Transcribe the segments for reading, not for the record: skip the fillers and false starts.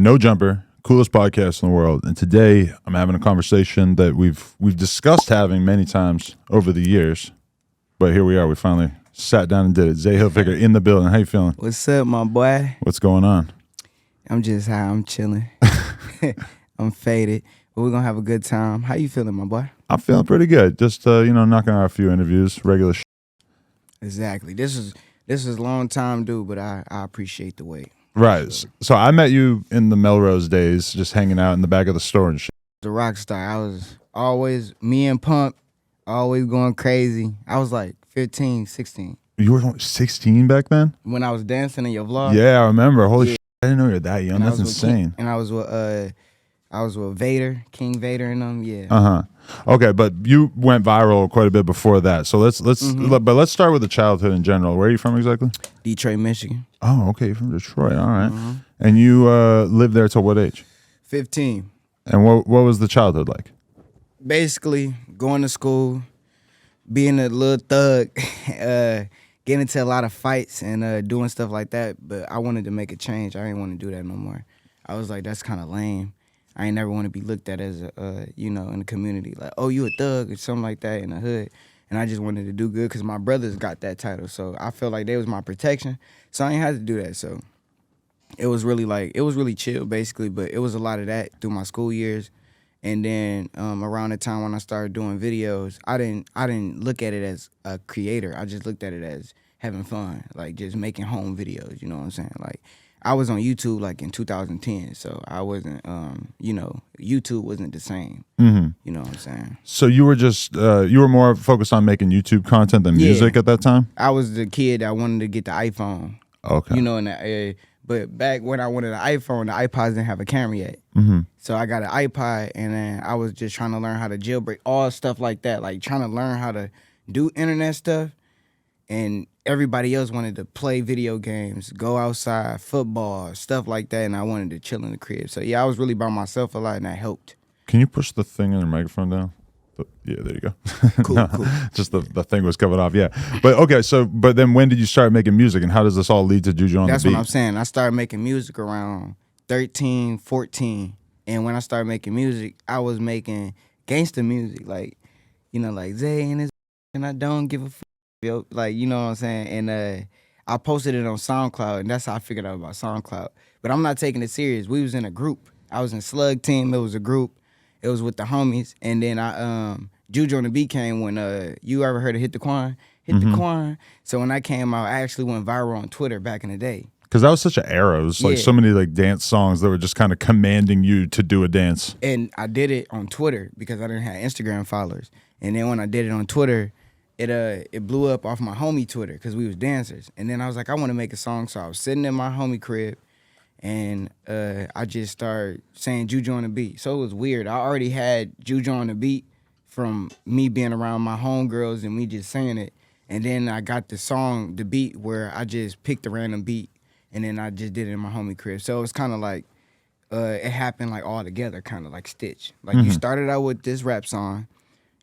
No Jumper, coolest podcast in the world. And today I'm having a conversation that we've discussed having many times over the years. But here we are. We finally sat down and did it. Zay Hilfiger in the building. How you feeling? What's up, my boy? What's going on? I'm just high. I'm chilling. I'm faded. But we're going to have a good time. How you feeling, my boy? I'm feeling pretty good. Just, knocking out a few interviews, regular shit. Exactly. This is a long time due, but I appreciate the wait. Right. Sure. So I met you in the Melrose days, just hanging out in the back of the store and shit. The rock star. I was always, me and Pump, always going crazy. I was like 15, 16. You were only 16 back then? When I was dancing in your vlog. Yeah, I remember. Holy shit. I didn't know you were that young. That's insane. And I was with Vader, King Vader and them, yeah. Uh-huh. Okay, but you went viral quite a bit before that. So let's start with the childhood in general. Where are you from exactly? Detroit, Michigan. Oh, okay, you're from Detroit. All right. And you lived there till what age? 15. And what was the childhood like? Basically, going to school, being a little thug, getting into a lot of fights and doing stuff like that. But I wanted to make a change. I didn't want to do that no more. I was like, that's kind of lame. I ain't never want to be looked at as in the community, like, oh, you a thug or something like that in the hood. And I just wanted to do good because my brothers got that title. So I felt like they was my protection. So I ain't had to do that. So it was really chill basically, but it was a lot of that through my school years. And then around the time when I started doing videos, I didn't look at it as a creator. I just looked at it as having fun, like just making home videos, you know what I'm saying? Like I was on YouTube like in 2010, so I wasn't, YouTube wasn't the same. Mm-hmm. You know what I'm saying? So you were just, you were more focused on making YouTube content than music at that time? I was the kid that wanted to get the iPhone. Okay. But back when I wanted an iPhone, the iPods didn't have a camera yet. Mm-hmm. So I got an iPod, and then I was just trying to learn how to jailbreak, all stuff like that, like trying to learn how to do internet stuff. And everybody else wanted to play video games, go outside, football, stuff like that, and I wanted to chill in the crib. So yeah, I was really by myself a lot, and that helped. Can you push the thing in your microphone down? Yeah, there you go. Cool, cool. Just the thing was coming off, yeah. But okay, but then when did you start making music, and how does this all lead to Juju on the beat? That's what I'm saying. I started making music around 13, 14, and when I started making music, I was making gangster music, like Zay and his and I don't give a fuck, like, you know what I'm saying? And I posted it on SoundCloud, and that's how I figured out about SoundCloud. But I'm not taking it serious. We was in a group. I was in Slug Team. It was a group. It was with the homies, and then Juju on the beat came when you ever heard of Hit the Quan? The Quan. So when I came out, I actually went viral on Twitter back in the day. Because that was such an era. It was like so many like dance songs that were just kind of commanding you to do a dance. And I did it on Twitter because I didn't have Instagram followers. And then when I did it on Twitter, it blew up off my homie Twitter because we was dancers. And then I was like, I want to make a song. So I was sitting in my homie crib, and I just started saying Juju on the beat. So it was weird. I already had Juju on the beat from me being around my homegirls and me just saying it. And then I got the beat where I just picked a random beat, and then I just did it in my homie crib. So it was kind of like, it happened like all together, kind of like Stitch. Like you started out with this rap song,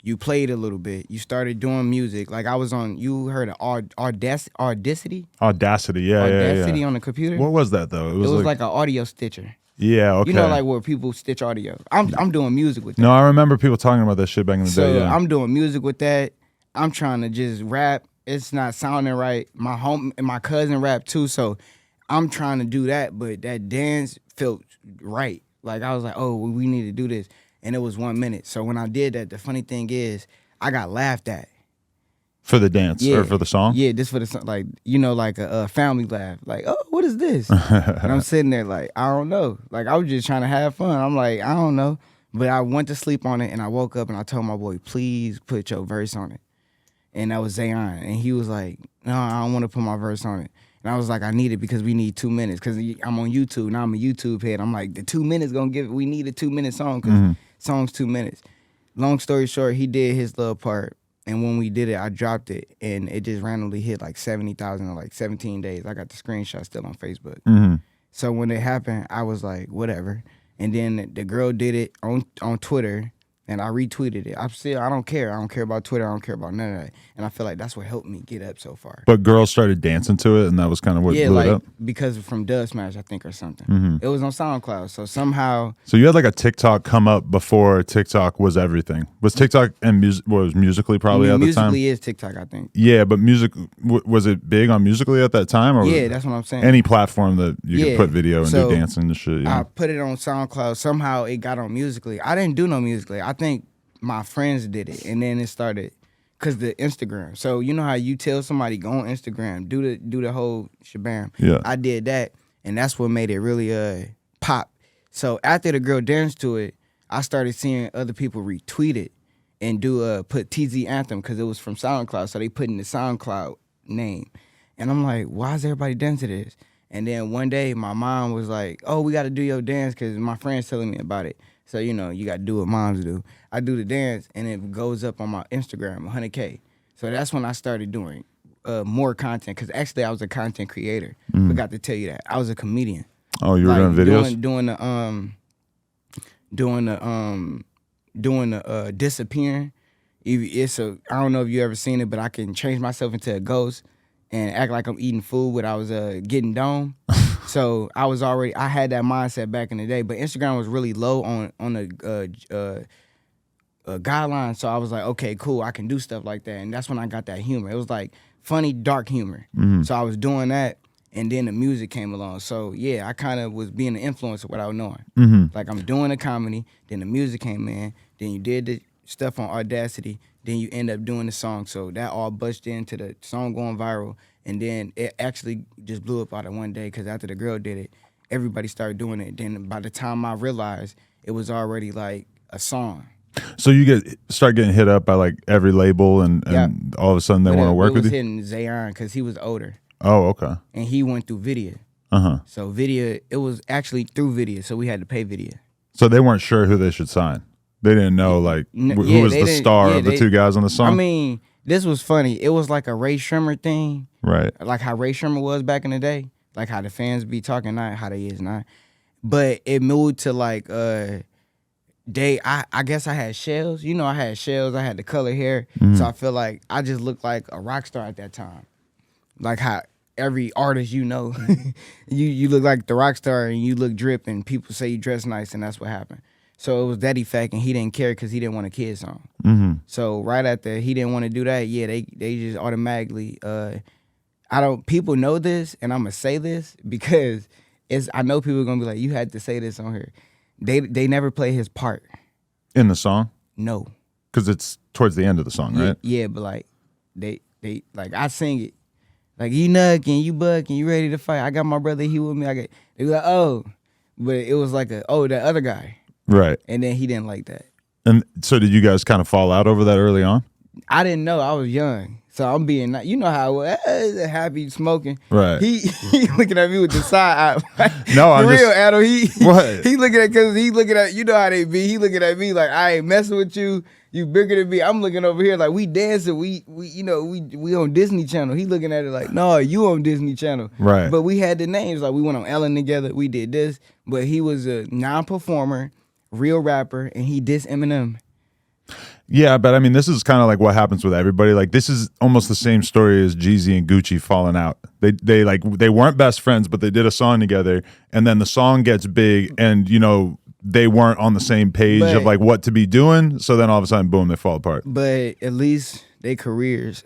you played a little bit, you started doing music. Like I was on, you heard of Audacity? Audacity, yeah. Audacity on the computer? What was that though? It was like an audio stitcher. Yeah, okay. You know, like where people stitch audio. I'm doing music with that. No, I remember people talking about that shit back in the day. So yeah. I'm doing music with that. I'm trying to just rap. It's not sounding right. My cousin rap too, so I'm trying to do that, but that dance felt right. Like I was like, oh, we need to do this. And it was 1 minute. So when I did that, the funny thing is, I got laughed at. For the dance or for the song? Yeah, this for the song. Like, like a family laugh. Like, oh, what is this? And I'm sitting there like, I don't know. Like, I was just trying to have fun. I'm like, I don't know. But I went to sleep on it, and I woke up, and I told my boy, please put your verse on it. And that was Zayion. And he was like, no, I don't want to put my verse on it. And I was like, I need it because we need 2 minutes. Because I'm on YouTube. Now I'm a YouTube head. I'm like, the 2 minutes we need a 2-minute song because song's 2 minutes. Long story short, he did his little part. And when we did it, I dropped it. And it just randomly hit like 70,000 in like 17 days. I got the screenshot still on Facebook. So when it happened, I was like, whatever. And then the girl did it on Twitter. and I retweeted it. I don't care. I don't care about Twitter. I don't care about none of that. And I feel like that's what helped me get up so far. But girls started dancing to it, and that was kind of what blew it up? Because from Dub Smash, I think, or something. It was on SoundCloud. So somehow... So you had like a TikTok come up before TikTok was everything. Was TikTok and was Musical.ly probably at the time? Musical.ly is TikTok, I think. Yeah, but was it big on Musical.ly at that time? Or yeah, that's what I'm saying. Any platform that you could put video and do dancing and shit. Yeah. I put it on SoundCloud. Somehow it got on Musical.ly. I didn't do no Musical.ly. I think my friends did it, and then it started because the Instagram. So you know how you tell somebody go on Instagram, do the whole shabam. Yeah, I did that, and that's what made it really pop. So after the girl danced to it, I started seeing other people retweet it and put TZ Anthem because it was from SoundCloud. So they put in the SoundCloud name, and I'm like, why is everybody dancing to this? And then one day my mom was like, oh, we got to do your dance because my friend's telling me about it. So, you know, you got to do what moms do. I do the dance, and it goes up on my Instagram, 100K. So that's when I started doing more content, because actually I was a content creator. Forgot to tell you that. I was a comedian. Oh, you were doing videos? Doing the disappearing. I don't know if you ever seen it, but I can change myself into a ghost and act like I'm eating food when I was getting dome. So I had that mindset back in the day, but Instagram was really low on the guidelines. So I was like, okay, cool, I can do stuff like that. And that's when I got that humor. It was like funny, dark humor. So I was doing that, and then the music came along. So yeah, I kind of was being an influencer without knowing. Like I'm doing a comedy, then the music came in, then you did the stuff on Audacity, then you end up doing the song. So that all busted into the song going viral. And then it actually just blew up out of one day, because after the girl did it, everybody started doing it. Then by the time I realized, it was already like a song. So you start getting hit up by like every label, and all of a sudden they want to work with you? It was hitting Zayion because he was older. Oh, okay. And he went through Video. So Video, it was actually through Video, so we had to pay Video. So they weren't sure who they should sign. They didn't know who was the star of the two guys on the song. I mean, this was funny. It was like a Ray Shrimmer thing. Right. Like how Ray Shrimmer was back in the day. Like how the fans be talking, not how they is now. But it moved to like I guess I had shells. You know, I had shells. I had the color hair. So I feel like I just looked like a rock star at that time. Like how every artist you know, you look like the rock star and you look drip and people say you dress nice, and that's what happened. So it was that effect, and he didn't care because he didn't want a kid song. So right after he didn't want to do that, they just automatically people know this, and I'm gonna say this because I know people are gonna be like, you had to say this on here. They never play his part in the song. No, because it's towards the end of the song, right? Yeah, but like they like I sing it, like you nucking, you bucking, you ready to fight. I got my brother, he with me. They be like, oh, but it was like that other guy, right? And then he didn't like that. And so did you guys kind of fall out over that early on? I didn't know. I was young. So I'm being, you know how I was, happy smoking. Right. He looking at me with the side eye. No, I'm real, just, Adam. What? He looking at, because he looking at, you know how they be. He looking at me like, I ain't messing with you. You bigger than me. I'm looking over here like we dancing. We on Disney Channel. He looking at it like, no, you on Disney Channel. Right. But we had the names. Like we went on Ellen together. We did this. But he was a non-performer, real rapper, and he dissed Eminem. Yeah, but I mean, this is kind of like what happens with everybody. Like, this is almost the same story as Jeezy and Gucci falling out. They weren't best friends, but they did a song together, and then the song gets big, and they weren't on the same page of like what to be doing. So then all of a sudden, boom, they fall apart. But at least they careers,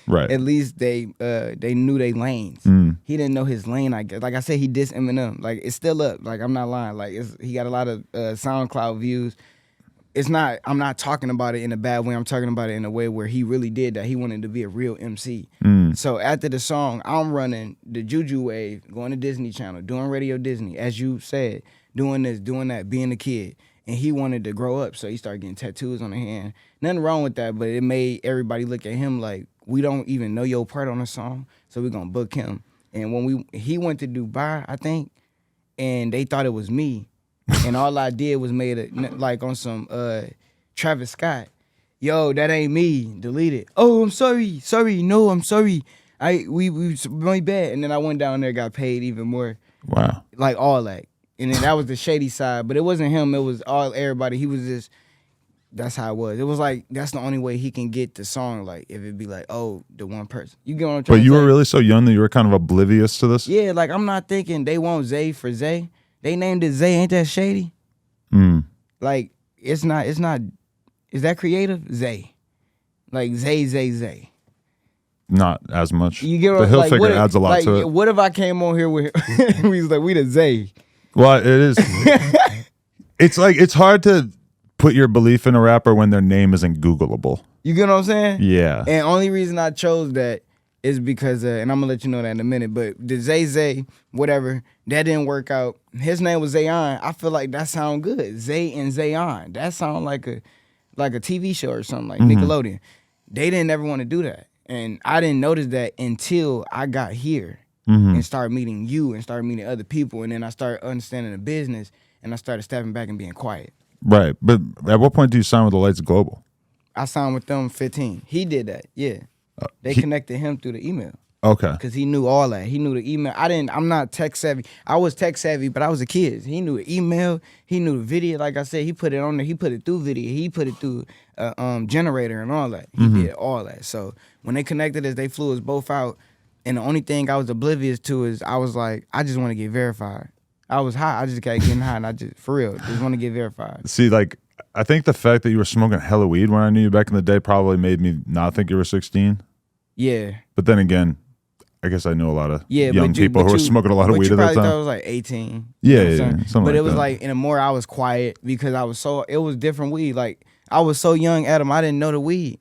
right? At least they knew their lanes. He didn't know his lane. I guess, like I said, he dissed Eminem. Like it's still up. Like I'm not lying. Like he got a lot of SoundCloud views. I'm not talking about it in a bad way. I'm talking about it in a way where he really did that. He wanted to be a real MC. So after the song, I'm running the Juju wave, going to Disney Channel, doing Radio Disney, as you said, doing this, doing that, being a kid. And he wanted to grow up, so he started getting tattoos on the hand. Nothing wrong with that, but it made everybody look at him like, we don't even know your part on the song, so we're going to book him. And when he went to Dubai, I think, and they thought it was me. And all I did was made it like on some Travis Scott. Yo, that ain't me. Delete it. Oh, I'm sorry. No, I'm sorry. We really bad. And then I went down there, got paid even more. Wow. Like all that. And then that was the shady side. But it wasn't him. It was everybody. He was just that's how it was. It was like that's the only way he can get the song. Like if it be like, oh, the one person. You get what I'm trying But to you say? were really so young that you were kind of oblivious to this? Yeah, like I'm not thinking they want Zay for Zay. They named it Zay. Ain't that shady? Mm. Like it's not. Is that creative? Zay. Like Zay. Not as much. You get the what, Hilfiger what adds a lot like, to it. What if I came on here with we was like we the Zay? Well, it is. It's like it's hard to put your belief in a rapper when their name isn't Googleable. You get what I'm saying? Yeah. And only reason I chose that is because, and I'm gonna let you know that in a minute. But the Zay, whatever, that didn't work out. His name was Zayion. I feel like that sound good. Zay and Zayion. That sound like a TV show or something like Nickelodeon. They didn't ever want to do that. And I didn't notice that until I got here and started meeting you and started meeting other people. And then I started understanding the business and I started stepping back and being quiet. Right. But at what point do you sign with the Lights Global? I signed with them 15. He did that, yeah. They connected him through the email. Okay. Because he knew all that. He knew the email. I'm not tech savvy. I was tech savvy, but I was a kid. He knew the email. He knew the video. Like I said, he put it on there. He put it through video. He put it through generator and all that. He did all that. So when they connected us, they flew us both out. And the only thing I was oblivious to is I was like, I just want to get verified. I was high. I just kept getting high, and I just, for real, just want to get verified. See, like, I think the fact that you were smoking hella weed when I knew you back in the day probably made me not think you were 16. Yeah. But then again, I guess I knew a lot of young but people who were smoking a lot of weed at that probably time. thought I was like 18. Yeah, you know yeah, something but like it was that. like, and the more I was quiet because it was different weed. Like, I was so young, Adam, I didn't know the weed.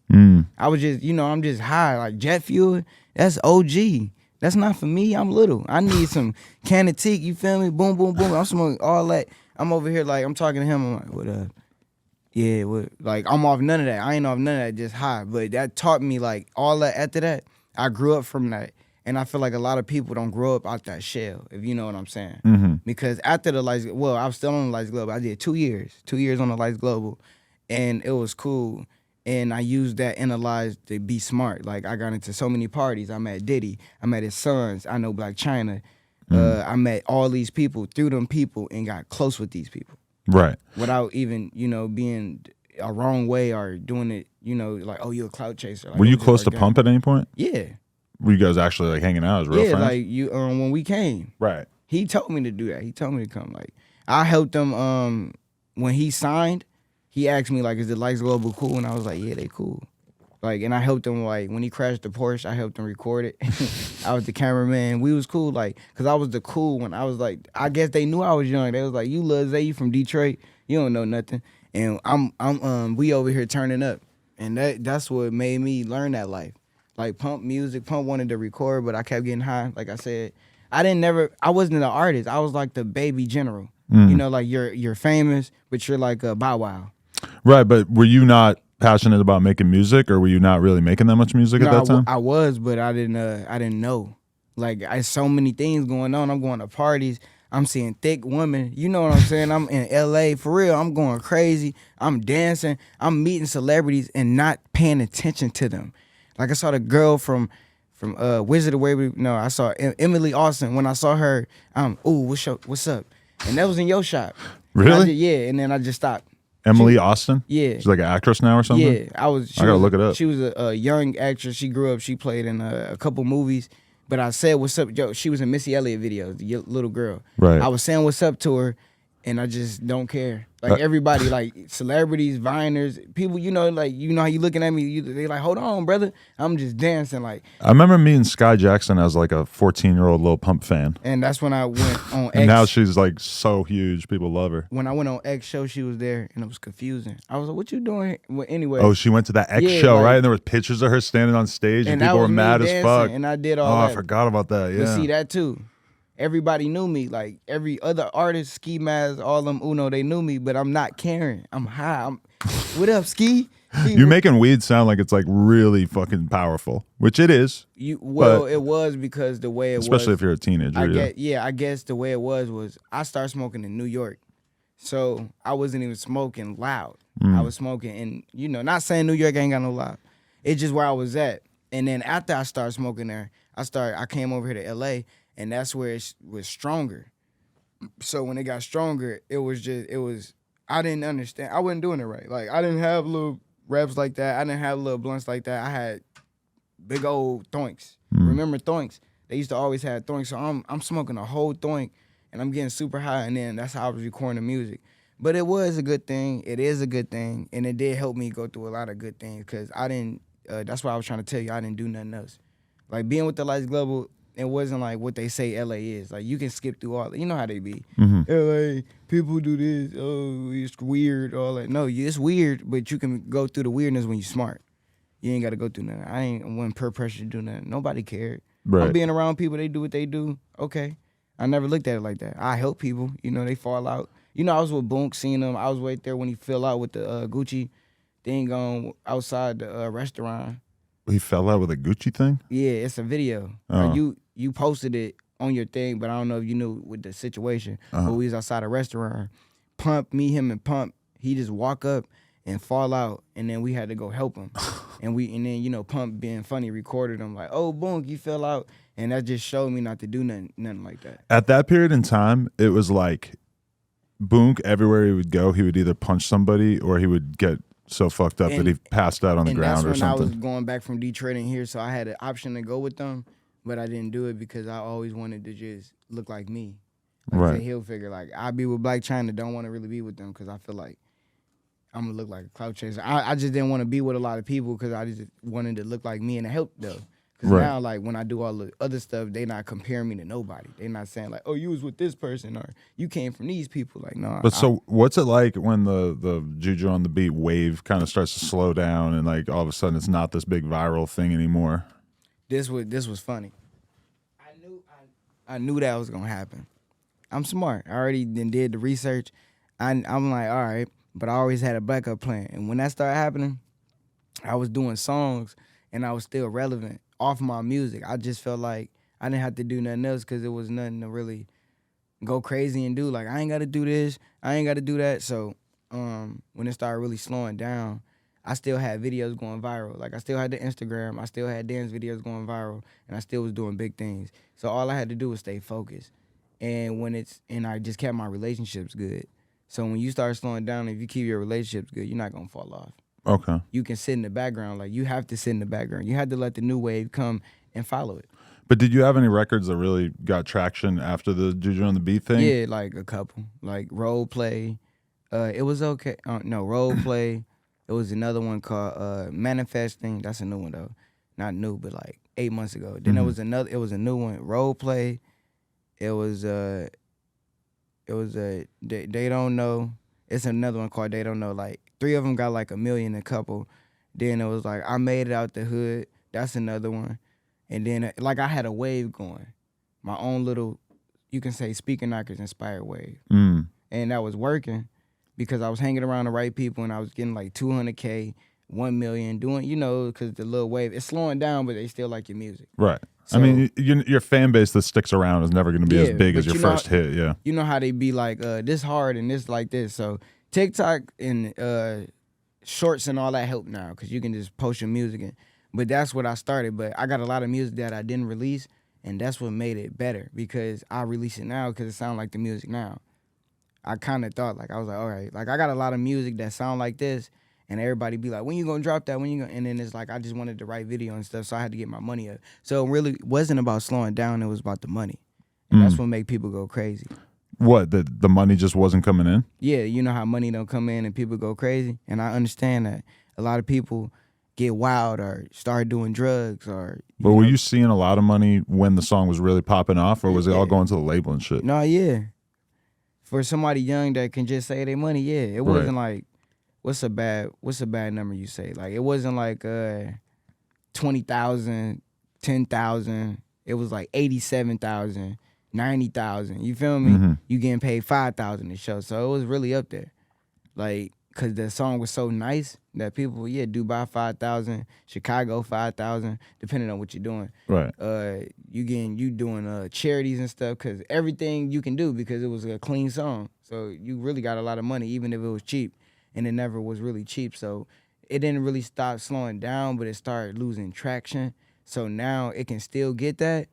I was just, I'm just high. Like, jet fuel, that's OG. That's not for me. I'm little. I need some cted, you feel me? Boom, boom, boom. I'm smoking all that. I'm over here like, I'm talking to him. I'm like, what up? Yeah, what? Like, I'm off none of that. I ain't off none of that, just high. But that taught me, like, all that. After that, I grew up from that. And I feel like a lot of people don't grow up out that shell, if you know what I'm saying. Because after the Lights, well, I was still on the Lights Global. I did 2 years. 2 years on the Lights Global. And it was cool. And I used that analyze to be smart. Like, I got into so many parties. I met Diddy. I met his sons. I know Black China. I met all these people through them people and got close with these people. Right. Without even, being a wrong way or doing it, like, oh, you're a clout chaser. Like, were you close to that. Pump at any point? Yeah. Were you guys actually like hanging out as real friends? Like you when we came. Right. He told me to do that. He told me to come. Like, I helped him when he signed. He asked me, like, is the Lights Global cool? And I was like, yeah, they cool. Like, and I helped him, like, when he crashed the Porsche, I helped him record it. I was the cameraman. We was cool, like, because I was the cool one. I was like, I guess they knew I was young. They was like, you Lil Zay, you from Detroit. You don't know nothing. And we over here turning up. And that's what made me learn that life. Like, Pump wanted to record, but I kept getting high. Like I said, I wasn't an artist. I was like the baby general. Like you're famous, but you're like a Bow Wow. Right, but were you not passionate about making music, or were you not really making that much music at that time? I was, but I didn't know. Like, I so many things going on. I'm going to parties. I'm seeing thick women. You know what I'm saying? I'm in LA for real. I'm going crazy. I'm dancing. I'm meeting celebrities and not paying attention to them. Like, I saw the girl from Wizard of Waverly. No, I saw Emily Austin. When I saw her, what's up? And that was in your shop. Really? Yeah. And then I just stopped. Emily Austin? Yeah. She's like an actress now or something? Yeah, I gotta look it up. She was a young actress. She grew up. She played in a couple movies. But I said, what's up, Joe? She was in Missy Elliott videos, the little girl. Right. I was saying what's up to her, and I just don't care. Like, everybody, like, celebrities, Viners, people, like, how you looking at me, they like, hold on, brother. I'm just dancing, like. I remember meeting Sky Jackson as like a 14-year-old Lil Pump fan. And that's when I went on X. And now she's like so huge, people love her. When I went on X show, she was there, and it was confusing. I was like, what you doing? Well, anyway. Oh, she went to that X show, like, right? And there was pictures of her standing on stage, and people were mad as fuck. And I did all that. Oh, I forgot about that, yeah. But see, that too. Everybody knew me. Like, every other artist, Ski Mask, all them Uno, they knew me, but I'm not caring. I'm high. What up, Ski? You're making weed sound like it's like really fucking powerful, which it is. It was because the way it was. Especially if you're a teenager. I guess the way it was I started smoking in New York. So I wasn't even smoking loud. I was smoking in, not saying New York ain't got no loud. It's just where I was at. And then after I started smoking there, I came over here to LA. And that's where it was stronger. So when it got stronger, it was I didn't understand. I wasn't doing it right. Like I didn't have little reps like that. I didn't have little blunts like that. I had big old thoinks. Remember thoinks? They used to always have thoinks. So I'm smoking a whole thoink and I'm getting super high, and then that's how I was recording the music. But it was a good thing. It is a good thing, and it did help me go through a lot of good things because I didn't. That's why I was trying to tell you I didn't do nothing else. Like being with the Lights Global, it wasn't like what they say LA is. Like you can skip through all. You know how they be. LA people do this. Oh, it's weird. All that. No, it's weird, but you can go through the weirdness when you're smart. You ain't got to go through nothing. I wasn't peer pressure to do nothing. Nobody cared. Right. I'm being around people. They do what they do. Okay. I never looked at it like that. I help people. You know, they fall out. You know, I was with Boonk, seeing him. I was right there when he fell out with the Gucci thing on outside the restaurant. He fell out with a Gucci thing? Yeah, it's a video. Oh. You posted it on your thing, but I don't know if you knew with the situation. But we was outside a restaurant. Him and Pump, he just walk up and fall out, and then we had to go help him. and then, you know, Pump being funny recorded him like, oh, Boonk, you fell out. And that just showed me not to do nothing like that. At that period in time, it was like Boonk, everywhere he would go, he would either punch somebody or he would get so fucked up that he passed out on the ground or something. And that's when I was going back from Detroit in here, so I had an option to go with them, but I didn't do it because I always wanted to just look like me. Like Right. Zay Hilfiger. Like, I be with Black China, don't want to really be with them because I feel like I'm going to look like a clout chaser. I just didn't want to be with a lot of people because I just wanted to look like me, and it helped, though. Because now, like, when I do all the other stuff, they not comparing me to nobody. They not saying, like, oh, you was with this person or you came from these people. Like, no. But so what's it like when the Juju on the Beat wave kind of starts to slow down and, like, all of a sudden it's not this big viral thing anymore? This was funny. I knew that was going to happen. I'm smart. I already did the research. I'm like, all right. But I always had a backup plan. And when that started happening, I was doing songs and I was still relevant off my music. I just felt like I didn't have to do nothing else because there was nothing to really go crazy and do. Like, I ain't got to do this. I ain't got to do that. So when it started really slowing down, I still had videos going viral. Like, I still had the Instagram. I still had dance videos going viral. And I still was doing big things. So all I had to do was stay focused. And I just kept my relationships good. So when you start slowing down, if you keep your relationships good, you're not going to fall off. Okay. You can sit in the background. Like, you have to sit in the background. You have to let the new wave come and follow it. But did you have any records that really got traction after the Juju on the Beat thing? Yeah, like a couple. Like Role Play. It was okay. No, Role Play. It was another one called Manifesting. That's a new one, though. Not new, but like 8 months ago. Then there was another. It was a new one. Role Play. It was They Don't Know. It's another one called They Don't Know. Like 3 of them got like 1 million a couple. Then it was like I Made It Out the Hood. That's another one. And then like I had a wave going, my own little, you can say Speaker Knockers inspired wave. And that was working because I was hanging around the right people and I was getting like 200K, 1 million, doing, you know, because the little wave, it's slowing down, but they still like your music. Right. So, I mean, your fan base that sticks around is never going to be as big as your first hit, yeah. You know how they be like, this hard and this like this. So TikTok and shorts and all that help now because you can just post your music. But that's what I started. But I got a lot of music that I didn't release, and that's what made it better because I release it now because it sounds like the music now. I kind of thought, like, I was like, all right. Like, I got a lot of music that sound like this, and everybody be like, when you gonna drop that? When you gonna? And then it's like, I just wanted to write video and stuff, so I had to get my money up. So it really wasn't about slowing down. It was about the money. And that's what make people go crazy. What, the money just wasn't coming in? Yeah, you know how money don't come in and people go crazy? And I understand that. A lot of people get wild or start doing drugs or... But were you seeing a lot of money when the song was really popping off, or was it all going to the label and shit? No, yeah. For somebody young that can just say their money, yeah. It wasn't like, what's a bad number you say? Like, it wasn't like 20,000, 10,000. It was like 87,000, 90,000. You feel me? You getting paid 5,000 a show. So it was really up there. Like, because the song was so nice that people, Dubai 5,000, Chicago 5,000, depending on what you're doing. Right. You doing charities and stuff because everything you can do because it was a clean song. So you really got a lot of money even if it was cheap, and it never was really cheap. So it didn't really stop slowing down, but it started losing traction. So now it can still get that,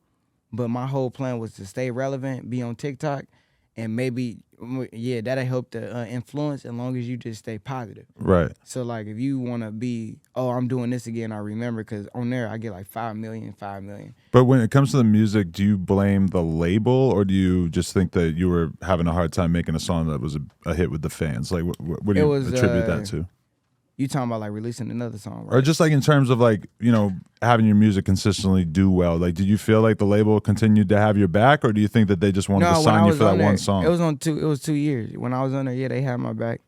but my whole plan was to stay relevant, be on TikTok, and maybe Yeah, that'll help the influence as long as you just stay positive. Right. So like if you want to be, oh, I'm doing this again, I remember, because on there I get like 5 million. But when it comes to the music, do you blame the label, or do you just think that you were having a hard time making a song that was a hit with the fans? Like, what do you attribute that to? You talking about like releasing another song, right? Or just like in terms of like, you know, having your music consistently do well. Like, did you feel like the label continued to have your back, or do you think that they just wanted to sign you for that one song? It was 2 years. When I was on there, yeah, they had my back.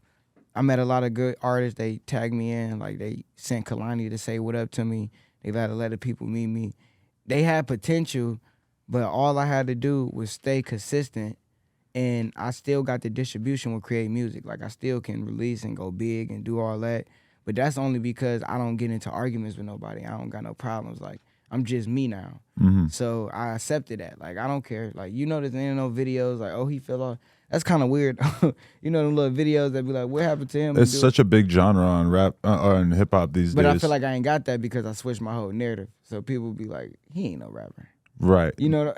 I met a lot of good artists. They tagged me in. Like, they sent Kalani to say what up to me. They let a lot of people meet me. They had potential, but all I had to do was stay consistent, and I still got the distribution with Create Music. Like, I still can release and go big and do all that. But that's only because I don't get into arguments with nobody. I don't got no problems. Like, I'm just me now. Mm-hmm. So I accepted that. Like, I don't care. Like, you know, there's no videos like, oh, he fell off. That's kind of weird. You know, them little videos that be like, what happened to him? It's such a big genre on rap and hip hop these days. But I feel like I ain't got that because I switched my whole narrative. So people be like, he ain't no rapper. Right. You know.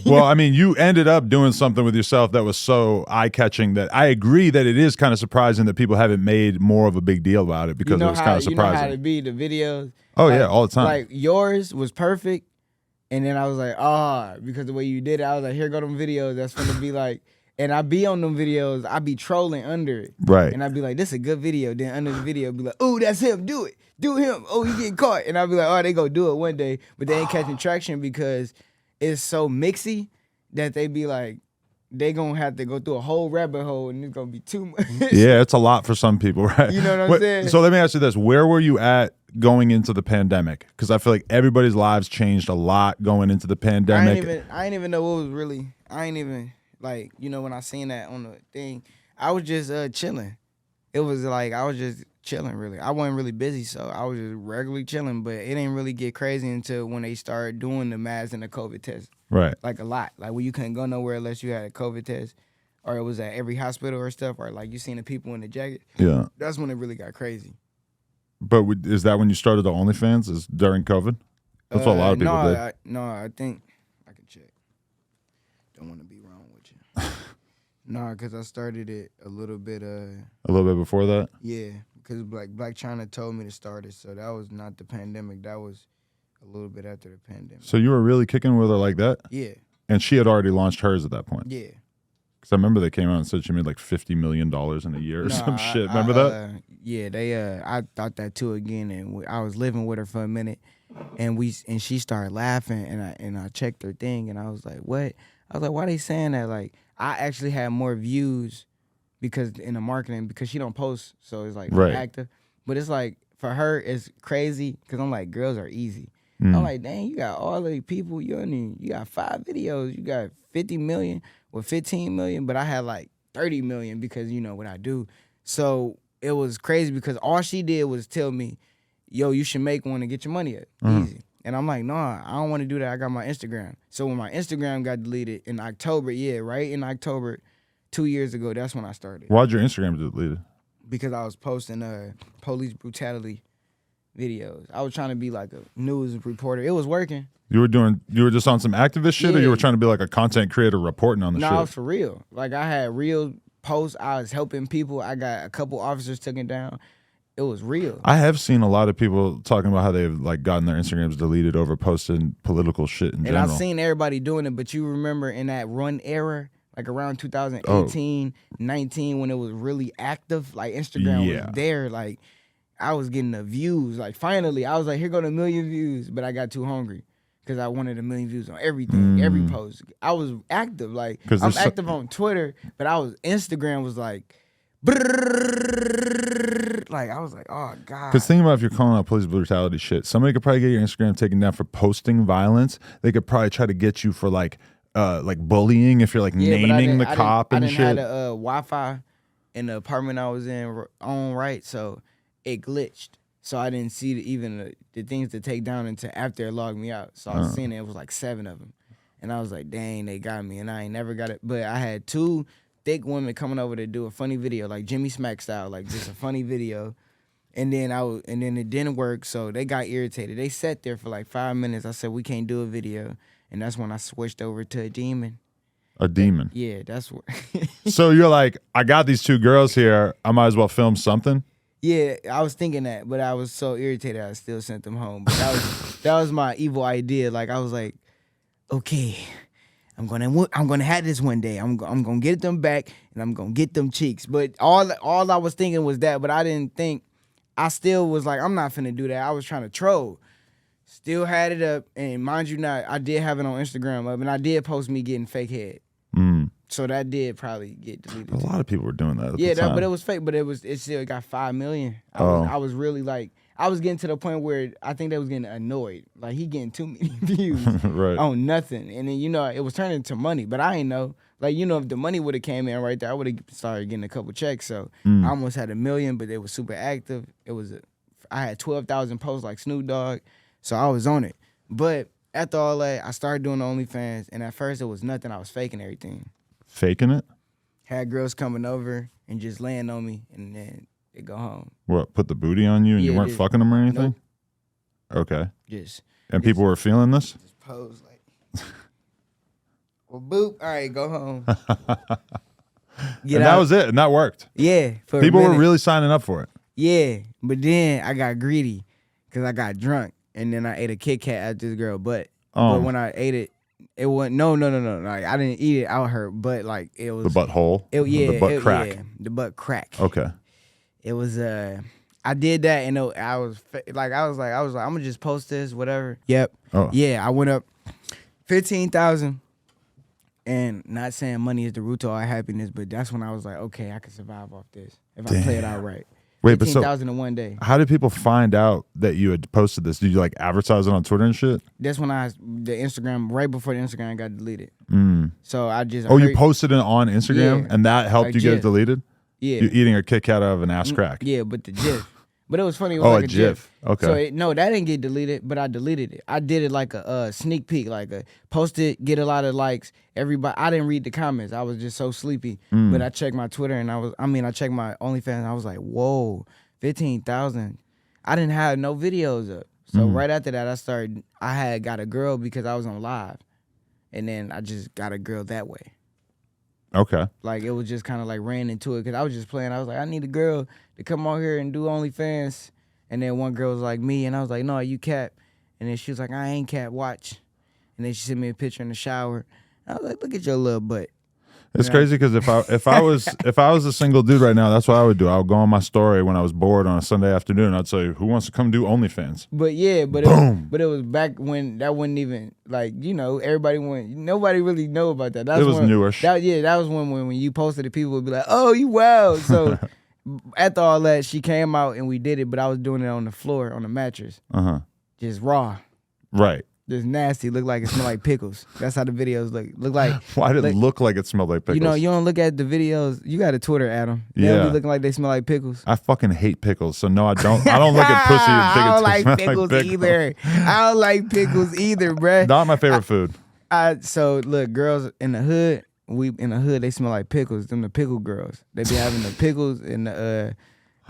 Well, I mean, you ended up doing something with yourself that was so eye-catching that I agree that it is kind of surprising that people haven't made more of a big deal about it, because it was kind of surprising. You know how to be the videos. Oh, like, yeah, all the time. Like, yours was perfect, and then I was like, because the way you did it, I was like, here go them videos that's gonna be like, and I be on them videos, I be trolling under it. Right. And I be like, this is a good video. Then under the video, be like, oh, that's him, do it. Do him. Oh, he getting caught. And I be like, oh, they go do it one day, but they ain't catching traction because it's so mixy that they be like, they gonna have to go through a whole rabbit hole and it's gonna be too much. Yeah, it's a lot for some people, right? You know what I'm saying? So let me ask you this. Where were you at going into the pandemic? Because I feel like everybody's lives changed a lot going into the pandemic. I ain't even know what was really, I ain't even, like, you know, when I seen that on the thing, I was just chilling. It was like, I was just chilling, really. I wasn't really busy, so I was just regularly chilling, but it didn't really get crazy until when they started doing the masks and the COVID test. Right. Like, a lot. Like, when you couldn't go nowhere unless you had a COVID test, or it was at every hospital or stuff, or like you seen the people in the jacket. Yeah. That's when it really got crazy. But is that when you started the Onlyfans? Is during COVID? That's what a lot of people did. I think I can check. Don't want to be wrong with you. No, because I started it a little bit. A little bit before that? Yeah, because Black China told me to start it, so that was not the pandemic. That was a little bit after the pandemic. So you were really kicking with her like that? Yeah. And she had already launched hers at that point? Yeah. Because I remember they came out and said she made like $50 million in a year or some shit. Remember that? Yeah, I thought that too again, and I was living with her for a minute, and she started laughing, and I checked her thing, and I was like, what? I was like, why they saying that? Like, I actually had more views because in the marketing, because she don't post, so it's like active. But it's like, for her, it's crazy, because I'm like, girls are easy. I'm like, dang, you got all the people, you got 5 videos, you got 50 million or 15 million, but I had like 30 million because you know what I do. So it was crazy because all she did was tell me, yo, you should make one and get your money up. Easy. And I'm like, nah, I don't want to do that. I got my Instagram. So when my Instagram got deleted in October, right in October, 2 years ago, that's when I started. Why'd your Instagram get deleted? Because I was posting police brutality videos. I was trying to be like a news reporter. It was working. You were just on some activist shit, or you were trying to be like a content creator reporting on the shit? No, I was for real. Like, I had real posts. I was helping people. I got a couple officers taken down. It was real. I have seen a lot of people talking about how they've like gotten their Instagrams deleted over posting political shit in general. And I've seen everybody doing it, but you remember in that run era, like around 2018, 19, when it was really active, like Instagram was there, like I was getting the views. Like, finally, I was like, here go the 1 million views, but I got too hungry because I wanted 1 million views on everything, every post. I was active. Like, I'm active on Twitter, but Instagram was like, like, I was like, oh, God. Because think about if you're calling out police brutality shit, somebody could probably get your Instagram taken down for posting violence. They could probably try to get you for like bullying if you're like naming the cop and shit. I didn't have the Wi-Fi in the apartment I was in on, right? So it glitched. So I didn't see even the things to take down until after it logged me out. So I was seeing it was like 7 of them. And I was like, dang, they got me. And I ain't never got it. But I had 2 thick women coming over to do a funny video, like Jimmy Smack style, like just a funny video. And then it didn't work, so they got irritated. They sat there for like 5 minutes. I said, we can't do a video. And that's when I switched over to a demon. A demon. Yeah, that's what. So you're like, I got these 2 girls here. I might as well film something. Yeah, I was thinking that, but I was so irritated I still sent them home. But that was my evil idea. Like I was like, okay, I'm gonna have this one day. I'm gonna get them back and I'm gonna get them cheeks. But all I was thinking was that, but I didn't think. I still was like, I'm not finna do that. I was trying to troll. Still had it up, and mind you not, I did have it on Instagram up, and I did post me getting fake head. So that did probably get deleted. A lot of people were doing that. At Yeah, the time. but it was fake. But it still got 5 million. I was really like, I was getting to the point where I think they was getting annoyed. Like he getting too many views right. on nothing, and then it was turning into money. But I ain't know. Like if the money would have came in right there, I would have started getting a couple checks. So I almost had 1 million, but it was super active. I had 12,000 posts like Snoop Dogg, so I was on it. But after all that, I started doing the OnlyFans, and at first it was nothing. I was faking everything. Faking it? Had girls coming over and just laying on me, and then they go home. What, put the booty on you and you weren't fucking them or anything? Nope. Okay. And people were feeling this? Just pose like, well, boop, all right, go home. And that was it, and that worked. Yeah. People were really signing up for it. Yeah, but then I got greedy because I got drunk, and then I ate a Kit Kat at this girl butt. But when I ate it, it wasn't, no. Like, I didn't eat it out her butt. Like, it was. The butthole? The butt crack? Yeah, the butt crack. Okay. It was, I did that, and I was like, I'm going to just post this, whatever. Yep. Oh. Yeah, I went up 15,000. And not saying money is the root to all happiness, but that's when I was like, okay, I can survive off this if I play it out right. Wait, but 15,000 in one day. How did people find out that you had posted this? Did you like advertise it on Twitter and shit? That's when the Instagram, right before the Instagram got deleted. So I just. You posted it on Instagram and that helped you get it deleted? Yeah. You're eating a Kit Kat out of an ass crack. Yeah, but the GIF. But it was funny. It was like a GIF. Okay. So that didn't get deleted, but I deleted it. I did it like a sneak peek, like a post it, get a lot of likes. Everybody, I didn't read the comments. I was just so sleepy. But I checked my Twitter and I checked my OnlyFans and I was like, whoa, 15,000. I didn't have no videos up. So right after that, I had got a girl because I was on live. And then I just got a girl that way. Okay. Like, it was just kind of like ran into it because I was just playing. I was like, I need a girl to come on here and do OnlyFans. And then one girl was like, me. And I was like, no, you Cap. And then she was like, I ain't Cap, watch. And then she sent me a picture in the shower. And I was like, look at your little butt. It's crazy because if I was a single dude right now, that's what I would do. I would go on my story when I was bored on a Sunday afternoon. I'd say, "Who wants to come do OnlyFans?" But yeah, it was back when that wasn't even like nobody really know about that. It was newer. That was when you posted it, people would be like, "Oh, you wild." So after all that, she came out and we did it, but I was doing it on the floor on the mattress, just raw, right. Just nasty. Look like it smelled like pickles. That's how the videos look like. Why did it look like it smelled like pickles? You don't look at the videos. You got a Twitter, Adam. They don't be looking like they smell like pickles. I fucking hate pickles, so no, I don't. I don't look at pussy and think I don't like smell pickles like pickles either. I don't like pickles either, bruh. Not my favorite food. So look, girls in the hood, they smell like pickles. Them the pickle girls. They be having the pickles and the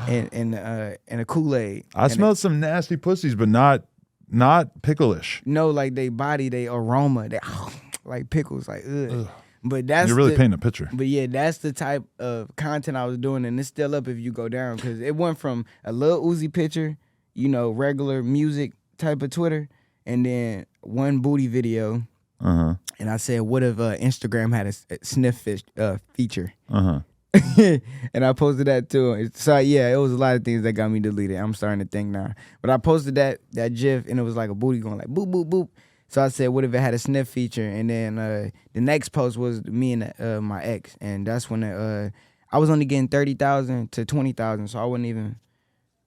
and the Kool-Aid. I smelled some nasty pussies, but not pickle-ish. No, like they body, they aroma, they like pickles, like ugh. But that's you're really painting a picture. But yeah, that's the type of content I was doing, and it's still up if you go down because it went from a Lil Uzi picture, regular music type of Twitter, and then one booty video. And I said, what if Instagram had a sniff fish feature? And I posted that too. So yeah, it was a lot of things that got me deleted. I'm starting to think now. But I posted that GIF and it was like a booty going like boop, boop, boop. So I said, what if it had a sniff feature? And then the next post was me and my ex. And that's when I was only getting 30,000 to 20,000. So I wasn't even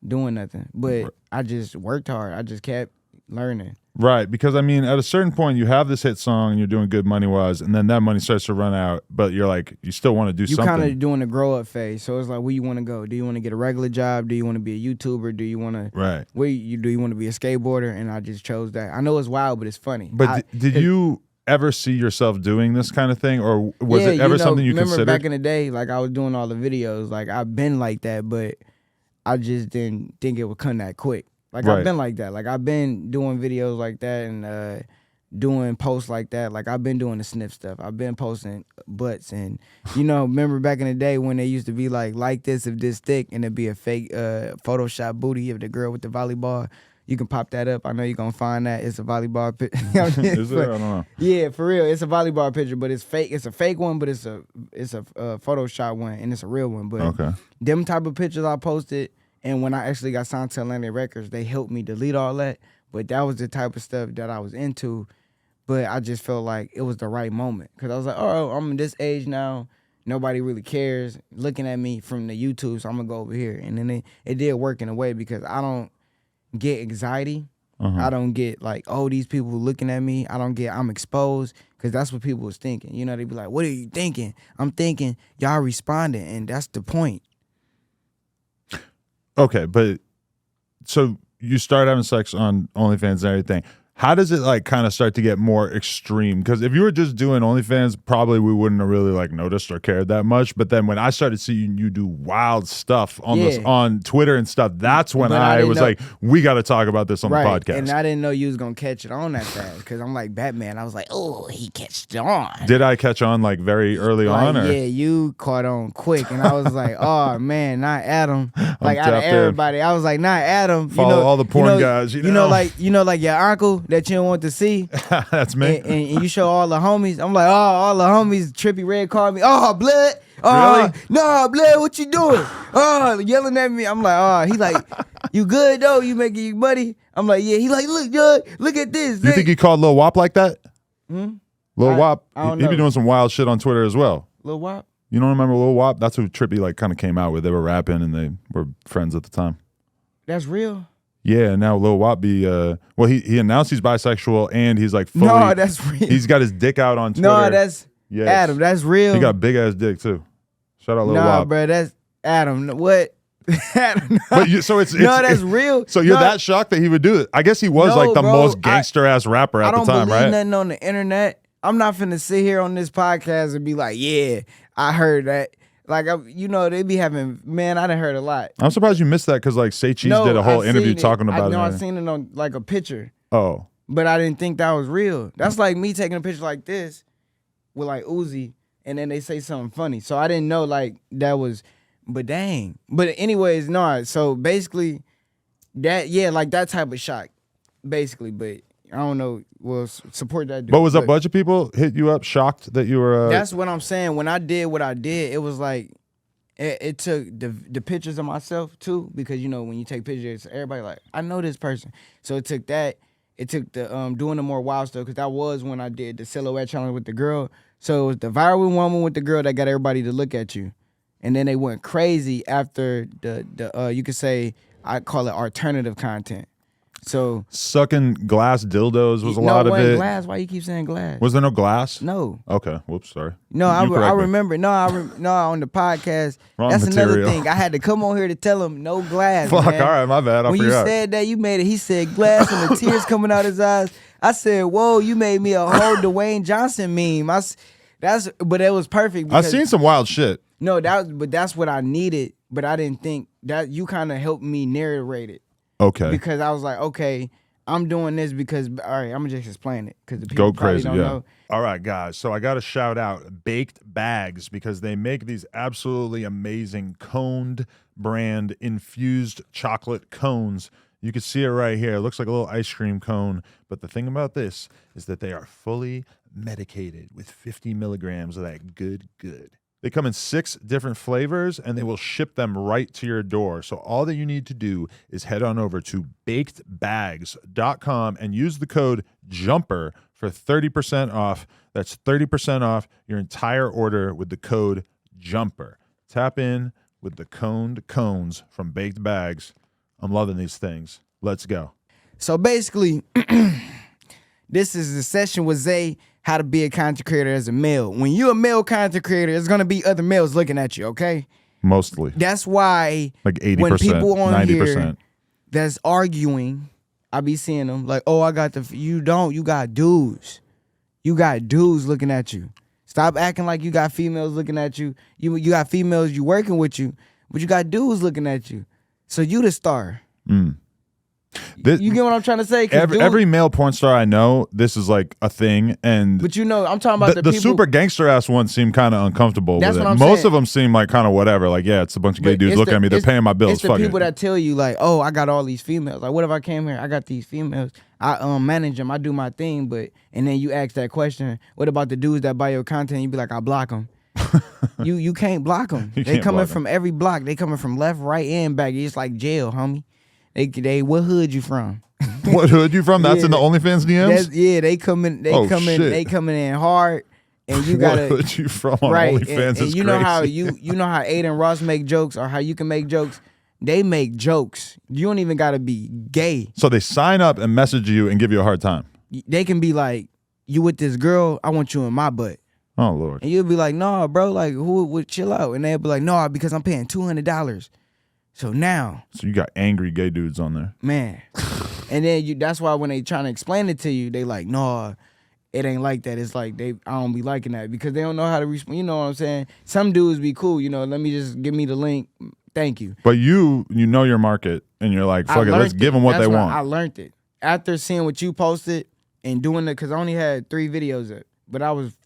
doing nothing. But I just worked hard. I just kept learning. Right, because I mean, at a certain point, you have this hit song and you're doing good money-wise, and then that money starts to run out, but you're like, you still want to do something. You're kind of doing the grow-up phase, so it's like, where you want to go? Do you want to get a regular job? Do you want to be a YouTuber? Do you want to... Right. Do you want to be a skateboarder? And I just chose that. I know it's wild, but it's funny. But did you ever see yourself doing this kind of thing, or was it ever something you considered? Remember back in the day, like I was doing all the videos, like I've been like that, but I just didn't think it would come that quick. Like I've been like that. Like I've been doing videos like that, and doing posts like that. Like I've been doing the sniff stuff. I've been posting butts, and you know, remember back in the day when they used to be like this if this thick, and it'd be a fake Photoshop booty of the girl with the volleyball. You can pop that up. I know you're gonna find that. It's a volleyball picture. Is it? I don't know. Yeah, for real. It's a volleyball picture, but it's fake. It's a fake one, but it's a Photoshop one, and it's a real one. But Okay. them type of pictures I posted, and when I actually got signed to Atlantic Records, they helped me delete all that. But that was the type of stuff that I was into. But I just felt like it was the right moment. Because I was like, oh, I'm this age now. Nobody really cares looking at me from the YouTube, so I'm going to go over here. And then it did work in a way because I don't get anxiety. I don't get like, oh, these people looking at me. I'm exposed. Because that's what people was thinking. You know, they be like, what are you thinking? I'm thinking y'all responding. And that's the point. Okay, but so you start having sex on OnlyFans and everything. How does it like kind of start to get more extreme? Because if you were just doing OnlyFans, probably we wouldn't have really like noticed or cared that much. But then when I started seeing you do wild stuff on this on Twitter and stuff, that's when I was like, we got to talk about this on the podcast. And I didn't know you was gonna catch it on that fast because I'm like Batman. I was like, oh, he catched it on. Did I catch on like very early on? Or? Yeah, you caught on quick, and I was like, oh man, not Adam. Like out of everybody, I was like, not Adam. Follow all the porn guys. You know, like your uncle that you don't want to see. That's me. And you show all the homies. I'm like, oh, all the homies. Trippie Redd called me. Oh, blood. Oh, really? No, blood. What you doing? Oh, yelling at me. I'm like, oh. He like, you good though? You making you money? I'm like, yeah. He like, look, Judge, look at this. You think he called Lil Wop like that? Hmm? Lil Wop. I don't He know. be doing some wild shit on Twitter as well. Lil Wop? You don't remember Lil Wop? That's who Trippie like kind of came out with. They were rapping and they were friends at the time. That's real? Yeah, now Lil Wop be well, he announced he's bisexual and he's like fully. No, that's real. He's got his dick out on Twitter. No, that's Adam. That's real. He got a big ass dick too. Shout out Lil Wop. Nah, bro, that's Adam. What? Adam, But so it's that's real. So you're that shocked that he would do it? I guess he was like the most gangster ass rapper at the time, right? I don't believe nothing on the internet. I'm not finna sit here on this podcast and be like, yeah, I heard that. Like, you know, they be having, man, I done heard a lot. I'm surprised you missed that because like Say Cheese did a whole interview talking about it. I know I seen it on like a picture. Oh. But I didn't think that was real. That's like me taking a picture like this with like Uzi and then they say something funny. So I didn't know like that was, but dang. But anyways, no. So basically that, yeah, like that type of shock, basically. But I don't know. Well, support that dude. But was a bunch of people hit you up shocked that you were? That's what I'm saying. When I did what I did, it was like it took the pictures of myself too, because you know when you take pictures, everybody like I know this person. So it took that. It took the doing the more wild stuff because that was when I did the silhouette challenge with the girl. So it was the viral woman with the girl that got everybody to look at you, and then they went crazy after the you could say I call it alternative content. So sucking glass dildos was a lot of it. Glass. Why you keep saying glass? Was there no glass? No. Okay. Whoops. Sorry. No, I remember. No, on the podcast. Wrong that's material. Another thing. I had to come on here to tell him no glass. Fuck. Man. All right. My bad. I when forgot. You said that, you made it. He said glass and the tears coming out his eyes. I said, whoa, you made me a whole Dwayne Johnson meme. But it was perfect. I've seen some wild shit. No, that's what I needed. But I didn't think that you kind of helped me narrate it. Okay. Because I was like, okay. I'm doing this because, all right, I'm going to just explain it because the people go crazy, don't know. All right, guys. So I got to shout out Baked Bags because they make these absolutely amazing coned brand infused chocolate cones. You can see it right here. It looks like a little ice cream cone. But the thing about this is that they are fully medicated with 50 milligrams of that good. They come in 6 different flavors, and they will ship them right to your door. So all that you need to do is head on over to bakedbags.com and use the code JUMPER for 30% off. That's 30% off your entire order with the code JUMPER. Tap in with the coned cones from Baked Bags. I'm loving these things. Let's go. So basically, this is the session with Zay, how to be a content creator as a male. When you're a male content creator, there's going to be other males looking at you, okay? Mostly. That's why like 80%, when people on 90%. here that's arguing, I be seeing them like, oh, I got you don't. You got dudes. You got dudes looking at you. Stop acting like you got females looking at you. You got females you working with you, but you got dudes looking at you. So you the star. You get what I'm trying to say? Every male porn star I know, this is like a thing. And but I'm talking about the the people, super gangster ass ones seem kind of uncomfortable That's with it. what I'm Most saying. of them seem like kind of whatever. Like, yeah, it's a bunch of gay But dudes it's looking the- at me. They're paying my bills. It's the Fuck people it. that tell you like, oh, I got all these females. Like, what if I came here? I got these females. I manage them. I do my thing. And then you ask that question. What about the dudes that buy your content? You be like, I block them. you can't block them. They coming from every block. They coming from left, right, and back. It's like jail, homie. They what hood you from? What hood you from? That's Yeah, in the OnlyFans DMs? they coming. Shit. They coming in hard. And you gotta. What hood you from on right, OnlyFans is you know how crazy. you know how Aiden Ross make jokes or how you can make jokes. They make jokes. You don't even gotta be gay. So they sign up and message you and give you a hard time. They can be like, you with this girl, I want you in my butt. Oh Lord. And you'll be like, nah, bro, like who would chill out? And they'll be like, nah, because I'm paying $200. So now. So you got angry gay dudes on there. Man. And then that's why when they trying to explain it to you, they like, nah, it ain't like that. It's like I don't be liking that because they don't know how to respond. You know what I'm saying? Some dudes be cool, let me just give me the link. Thank you. But you know your market and you're like, fuck it, let's give them what they want. I learned it. After seeing what you posted and doing it, because I only had 3 videos up, but I was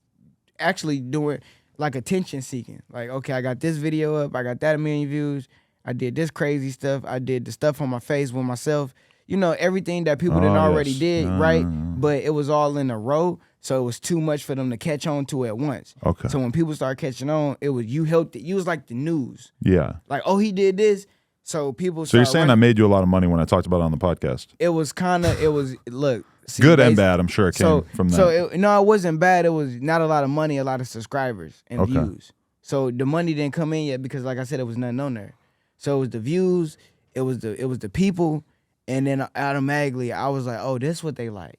actually doing like attention seeking. Like, okay, I got this video up, I got that 1 million views, I did this crazy stuff, I did the stuff on my face with myself. Everything that people didn't already did, right? But it was all in a row, so it was too much for them to catch on to at once. Okay. So when people started catching on, it was you helped it. You was like the news. Yeah. Like, oh, he did this. So people. So you're saying I made you a lot of money when I talked about it on the podcast? It was look. See, good and bad. I'm sure it came from that. So it wasn't bad. It was not a lot of money, a lot of subscribers and views. So the money didn't come in yet because, like I said, it was nothing on there. So it was the views, it was the people, and then automatically I was like, oh, this is what they like.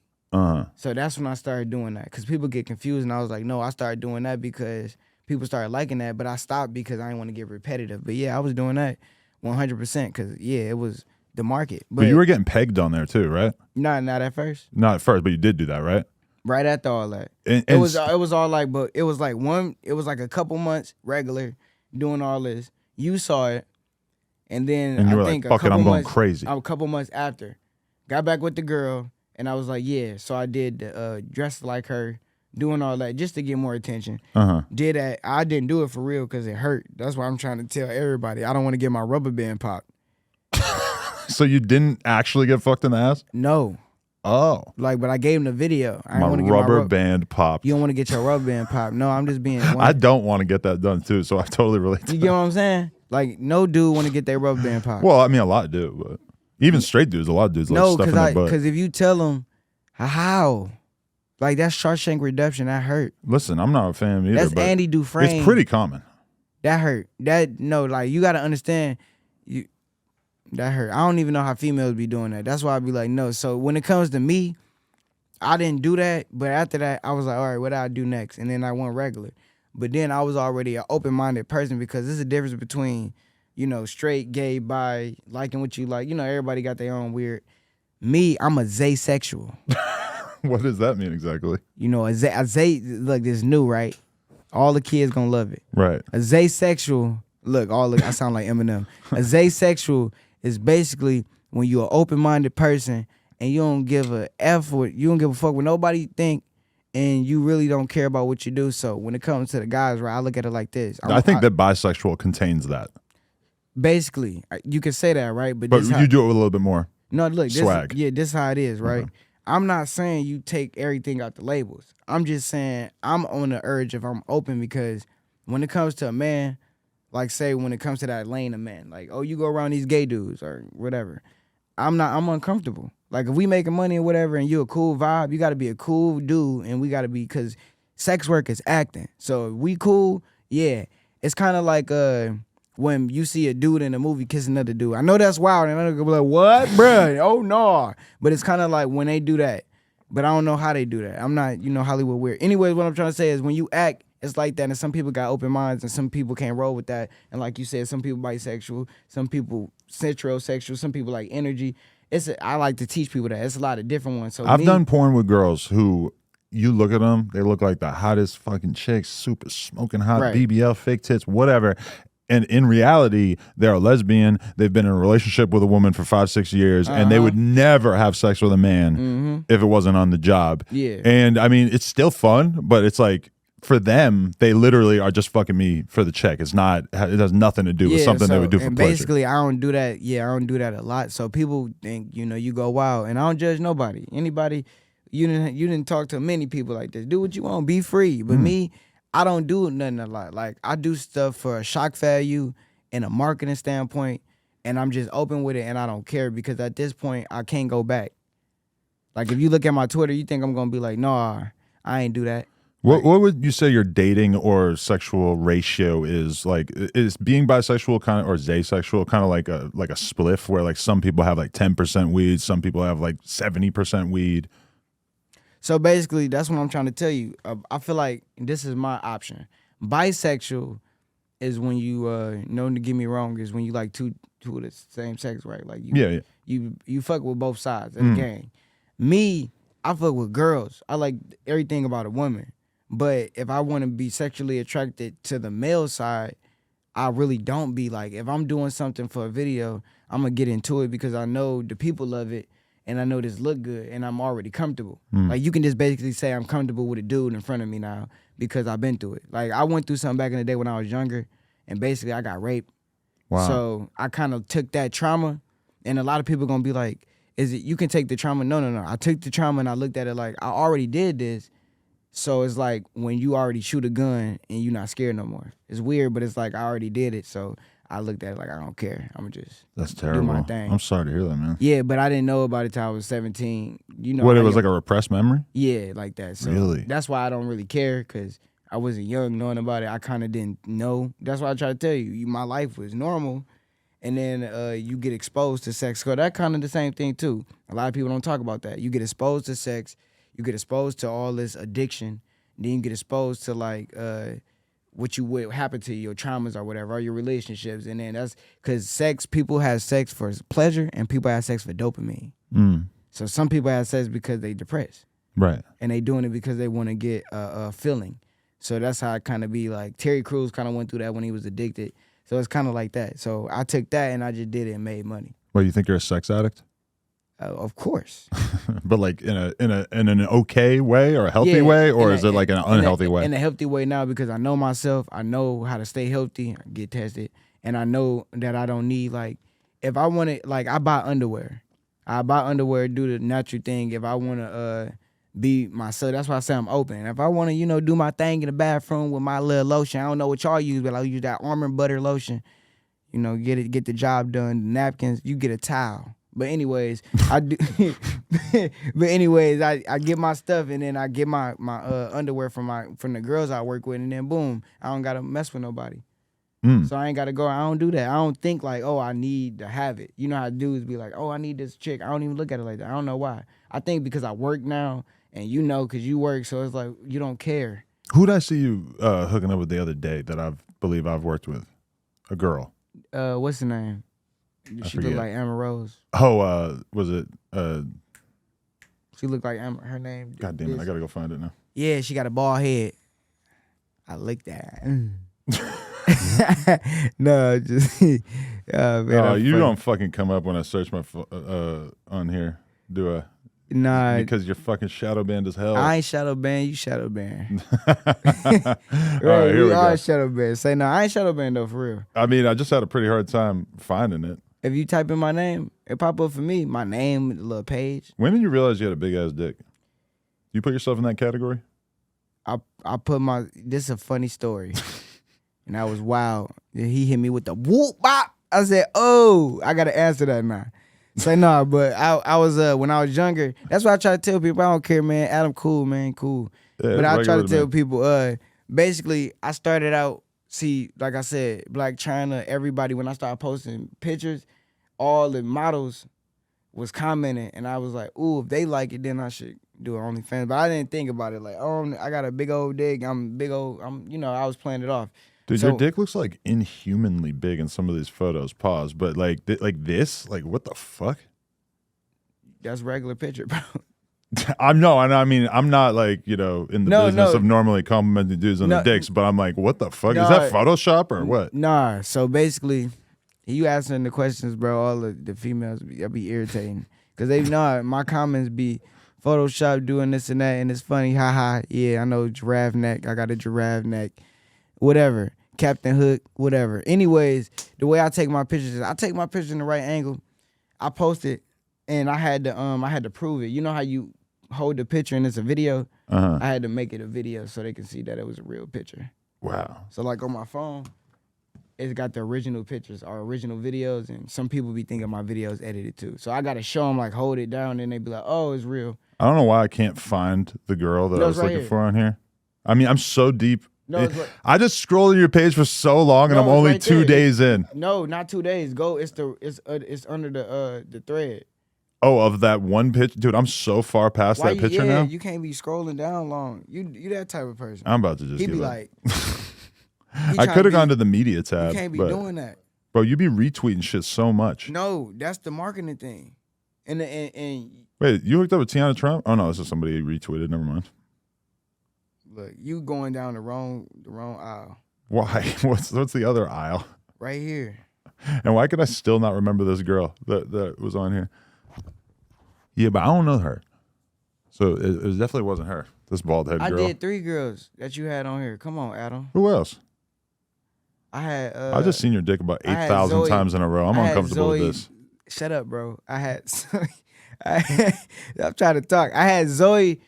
So that's when I started doing that because people get confused, and I was like, no, I started doing that because people started liking that, but I stopped because I didn't want to get repetitive. But yeah, I was doing that 100% because it was the market. But you were getting pegged on there too, right? Not at first. Not at first, but you did do that, right? Right after all that, and it was all like, but it was like a couple months regular doing all this. You saw it, and then and you were I think like, fuck it, I'm going crazy. A couple months after, got back with the girl, and I was like, yeah. So I did dress like her, doing all that just to get more attention. Did that. I didn't do it for real because it hurt. That's why I'm trying to tell everybody. I don't want to get my rubber band popped. So you didn't actually get fucked in the ass? No. Oh. Like, but I gave him the video. I my want to get rubber band popped. You don't want to get your rubber band popped. No, I'm just being. I don't want to get that done too, so I totally relate to You get what I'm saying? Like, no dude want to get their rubber band popped. Well, I mean, a lot do, but even straight dudes, a lot of dudes like stuff in their butt. Because if you tell them, how? Like, that's Shawshank Redemption. That hurt. Listen, I'm not a fan either. That's but Andy Dufresne. It's pretty common. That hurt. Like, you got to understand. That hurt. I don't even know how females be doing that. That's why I be like, no. So when it comes to me, I didn't do that. But after that, I was like, all right, what do I do next? And then I went regular. But then I was already an open-minded person because there's a difference between, straight, gay, bi, liking what you like. Everybody got their own weird. Me, I'm a Zay-sexual. What does that mean exactly? A Zay, look, this new, right? All the kids gonna love it. Right. A Zay-sexual, I sound like Eminem. A Zay-sexual is basically when you're an open-minded person and you don't give a F with, you don't give a fuck what nobody think, and you really don't care about what you do. So when it comes to the guys, right, I look at it like this. I think that bisexual contains that. Basically, you can say that, right? But you do it with a little bit more. No, look, swag. This is how it is, right? Okay. I'm not saying you take everything out the labels. I'm just saying I'm on the urge if I'm open because when it comes to a man, like say when it comes to that lane of men, like, oh, you go around these gay dudes or whatever, I'm uncomfortable. Like if we making money or whatever and you a cool vibe, you gotta be a cool dude and we gotta be, cause sex work is acting. So if we cool, yeah. It's kinda like when you see a dude in a movie kiss another dude. I know that's wild, and I'm gonna be like, what, bruh? Oh no. But it's kind of like when they do that, but I don't know how they do that. I'm not, Hollywood weird. Anyways, what I'm trying to say is when you act, it's like that, and some people got open minds, and some people can't roll with that. And like you said, some people bisexual, some people heterosexual, some people like energy. I like to teach people that. It's a lot of different ones. So I've done porn with girls who you look at them, they look like the hottest fucking chicks, super smoking hot, right. BBL, fake tits, whatever. And in reality, they're a lesbian. They've been in a relationship with a woman for 5-6 years, and they would never have sex with a man if it wasn't on the job. Yeah. And I mean, it's still fun, but it's like for them, they literally are just fucking me for the check. It's not. It has nothing to do with something they would do for and pleasure. basically, I don't do that. Yeah, I don't do that a lot. So people think, you go wild, and I don't judge nobody. Anybody, you didn't talk to many people like this. Do what you want, be free. But me, I don't do nothing a lot. Like, I do stuff for a shock value and a marketing standpoint, and I'm just open with it, and I don't care because at this point, I can't go back. Like, if you look at my Twitter, you think I'm gonna be like, nah, I ain't do that. What would you say your dating or sexual ratio is? Like, is being bisexual kind of, or asexual kind of like a spliff where like some people have like 10% weed, some people have like 70% weed? So basically, that's what I'm trying to tell you. I feel like this is my option. Bisexual is when you, don't to get me wrong, is when you like two of the same sex, right? Like you fuck with both sides of the game. Me, I fuck with girls. I like everything about a woman. But if I want to be sexually attracted to the male side, I really don't be like, if I'm doing something for a video, I'm going to get into it because I know the people love it and I know this look good and I'm already comfortable. Like, you can just basically say I'm comfortable with a dude in front of me now because I've been through it. Like, I went through something back in the day when I was younger and basically I got raped. Wow. So I kind of took that trauma, and a lot of people going to be like, is it, you can take the trauma? No. I took the trauma and I looked at it like, I already did this. So it's like when you already shoot a gun and you're not scared no more. It's weird, but it's like I already did it. So I looked at it like I don't care. I'm just That's terrible. do my thing. I'm sorry to hear that, man. Yeah, but I didn't know about it till I was 17. What, it was like a repressed memory? Yeah, like that. So really? That's why I don't really care, because I wasn't young knowing about it. I kind of didn't know. That's why I try to tell you, my life was normal. And then you get exposed to sex. So that kind of the same thing too. A lot of people don't talk about that. You get exposed to sex. You get exposed to all this addiction. Then you get exposed to like what happened to your traumas or whatever, or your relationships. And then that's because people have sex for pleasure and people have sex for dopamine. So some people have sex because they depressed. Right. And they doing it because they want to get a feeling. So that's how it kind of be like. Terry Crews kind of went through that when he was addicted. So it's kind of like that. So I took that and I just did it and made money. Well, you think you're a sex addict? Of course. But like in an okay way or a healthy way, or is it like an unhealthy way? In a healthy way now, because I know myself. I know how to stay healthy, get tested, and I know that I don't need, like, if I want to, like, I buy underwear. I buy underwear, do the natural thing. If I want to be myself, that's why I say I'm open. If I want to, do my thing in the bathroom with my little lotion, I don't know what y'all use, but I use that almond butter lotion. Get the job done. Napkins, you get a towel. But anyways, I do. But anyways, I get my stuff and then I get my underwear from the girls I work with, and then boom, I don't gotta mess with nobody. So I ain't gotta go. I don't do that. I don't think like, oh, I need to have it. You know how dudes be like, oh, I need this chick. I don't even look at it like that. I don't know why. I think because I work now, and because you work, so it's like you don't care. Who did I see you hooking up with the other day that I believe I've worked with? A girl. What's the name? She looked like Melrose. Oh, was it? She looked like her name. God damn it! I gotta go find it now. Yeah, she got a bald head. I licked that. No, just. Man, you don't fucking come up when I search my on here, do I? Nah, because you're fucking shadow banned as hell. I ain't shadow banned. You shadow banned. All right, here we are go. shadow banned. Say no, I ain't shadow banned though, for real. I mean, I just had a pretty hard time finding it. If you type in my name, it pop up for me. My name, the little page. When did you realize you had a big ass dick? You put yourself in that category? I put my. This is a funny story, and I was wild. He hit me with the whoop bop. I said, "Oh, I gotta answer that now." Say no, but I was when I was younger. That's why I try to tell people. I don't care, man. Adam, cool, man, cool. Yeah, but I try to tell people. Basically, I started out. See, like I said, Black China. Everybody, when I started posting pictures, all the models was commenting, and I was like, "Ooh, if they like it, then I should do an OnlyFans." But I didn't think about it like, "Oh, I got a big old dick. I was playing it off." Dude, your dick looks like inhumanly big in some of these photos. Pause. But like this, like what the fuck? That's regular picture, bro. I'm no, and I mean I'm not like in the business of normally complimenting dudes on their dicks, but I'm like, what the fuck is that Photoshop or what? Nah. So basically, you answering the questions, bro. All the females be irritating because they my comments be Photoshop doing this and that, and it's funny, haha. Yeah, I know giraffe neck. I got a giraffe neck, whatever. Captain Hook, whatever. Anyways, the way I take my pictures is I take my picture in the right angle. I post it, and I had to prove it. You know how you hold the picture and it's a video? I had to make it a video so they can see that it was a real picture. Wow. So like on my phone, it's got the original pictures or original videos, and some people be thinking my videos edited too. So I gotta show them like hold it down, and they be like, oh, it's real. I don't know why I can't find the girl that I was looking for on here. I mean, I'm so deep. No, I just scrolled your page for so long, and I'm only right 2 days in. No, not 2 days. Go. It's under the thread. Oh, of that one picture, dude. I'm so far past that picture now. You can't be scrolling down long. You that type of person. I'm about to just. He be like. I could have gone to the media tab. You can't be doing that, bro. You be retweeting shit so much. No, that's the marketing thing. And wait, you hooked up with Tiana Trump? Oh no, this is somebody retweeted. Never mind. Look, you going down the wrong aisle. Why? What's the other aisle? Right here. And why could I still not remember this girl that was on here? Yeah, but I don't know her. So it definitely wasn't her. This bald head girl. I did 3 girls that you had on here. Come on, Adam. Who else? I had. I just seen your dick about 8,000 times in a row. I'm uncomfortable with this. Shut up, bro. I had. I'm trying to talk. I had Zoe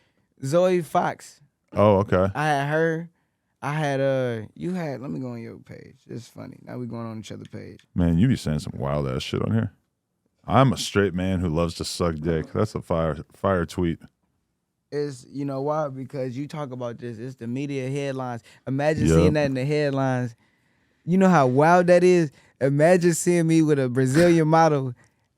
Fox. Oh, okay. I had her. I had you had. Let me go on your page. It's funny. Now we going on each other's page. Man, you be saying some wild ass shit on here. I'm a straight man who loves to suck dick. That's a fire tweet. It's, you know why? Because you talk about this. It's the media headlines. Imagine seeing that in the headlines. You know how wild that is? Imagine seeing me with a Brazilian model.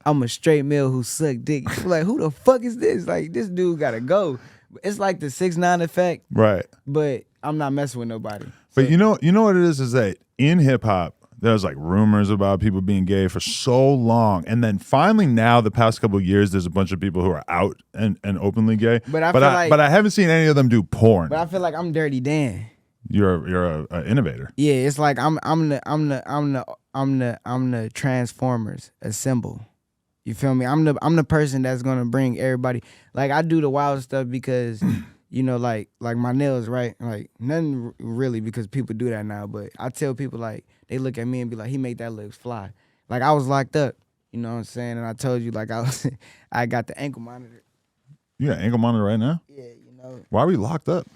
I'm a straight male who suck dick. You're like, who the fuck is this? Like, this dude gotta go. It's like the 6ix9ine effect. Right. But I'm not messing with nobody. But you know what it is that in hip hop, there's like rumors about people being gay for so long. And then finally now, the past couple of years, there's a bunch of people who are out and openly gay. But I haven't seen any of them do porn. But I feel like I'm Dirty Dan. You're an innovator. Yeah, it's like I'm the Transformers assemble. You feel me? I'm the person that's gonna bring everybody. Like I do the wild stuff because you know, like my nails, right? Like nothing really because people do that now. But I tell people like they look at me and be like, he made that look fly. Like I was locked up, you know what I'm saying? And I told you like I got the ankle monitor. You got ankle monitor right now? Yeah, you know. Why are we locked up?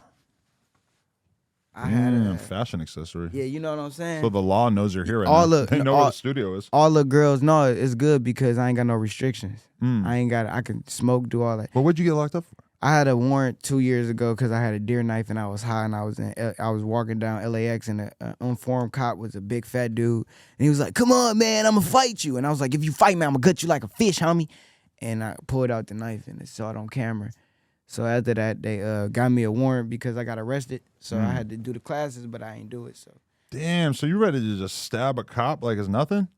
I had a fashion accessory. Yeah, you know what I'm saying? So the law knows you're here right now. They know where the studio is. All the girls know it's good because I ain't got no restrictions. I can smoke, do all that. But what'd you get locked up for? I had a warrant 2 years ago because I had a deer knife and I was high and I was walking down LAX and an uniformed cop was a big fat dude and he was like, "Come on, man, I'ma fight you." And I was like, "If you fight me, I'ma gut you like a fish, homie." And I pulled out the knife and saw it on camera. So after that, they got me a warrant because I got arrested. So I had to do the classes, but I ain't do it. So damn. So you ready to just stab a cop like it's nothing?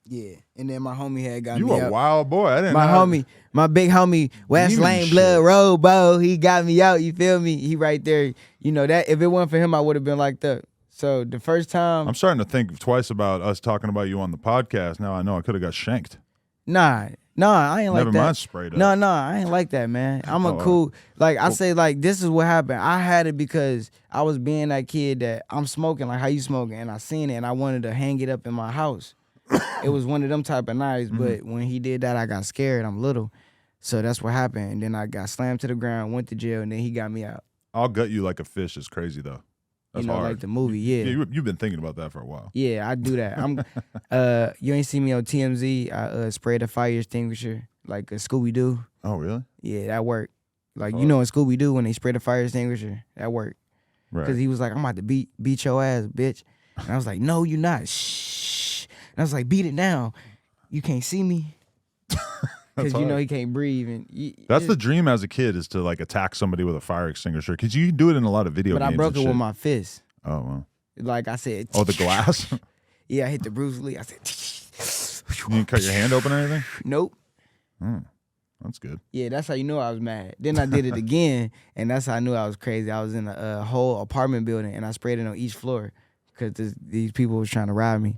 Yeah. And then my homie had got me. You a wild boy. I didn't. My big homie West Lane Blood Robo. He got me out. You feel me? He right there. You know that if it wasn't for him, I would have been locked up. So the first time, I'm starting to think twice about us talking about you on the podcast. Now I know I could have got shanked. Nah, I ain't like that. Never mind sprayed up. No, I ain't like that, man. I'm a cool, like I say, like this is what happened. I had it because I was being that kid that I'm smoking, like how you smoking, and I seen it and I wanted to hang it up in my house. It was one of them type of nights, but when he did that, I got scared. I'm little. So that's what happened. And then I got slammed to the ground, went to jail, and then he got me out. I'll gut you like a fish is crazy, though. That's hard. Like the movie, yeah. You've been thinking about that for a while. Yeah, I do that. I'm. You ain't seen me on TMZ. I sprayed a fire extinguisher like a Scooby-Doo. Oh, really? Yeah, that worked. Like, you know in Scooby-Doo when they spray the fire extinguisher, that worked. Right. Because he was like, "I'm about to beat your ass, bitch." And I was like, "No, you're not. Shh." And I was like, "Beat it now. You can't see me." Because you know he can't breathe. And that's the dream as a kid is to like attack somebody with a fire extinguisher. Because you do it in a lot of video games. But I broke it with my fist. Oh, well. Like I said. Oh, the glass? Yeah, I hit the Bruce Lee. I said. You didn't cut your hand open or anything? Nope. That's good. Yeah, that's how you know I was mad. Then I did it again, and that's how I knew I was crazy. I was in a whole apartment building, and I sprayed it on each floor because these people was trying to rob me.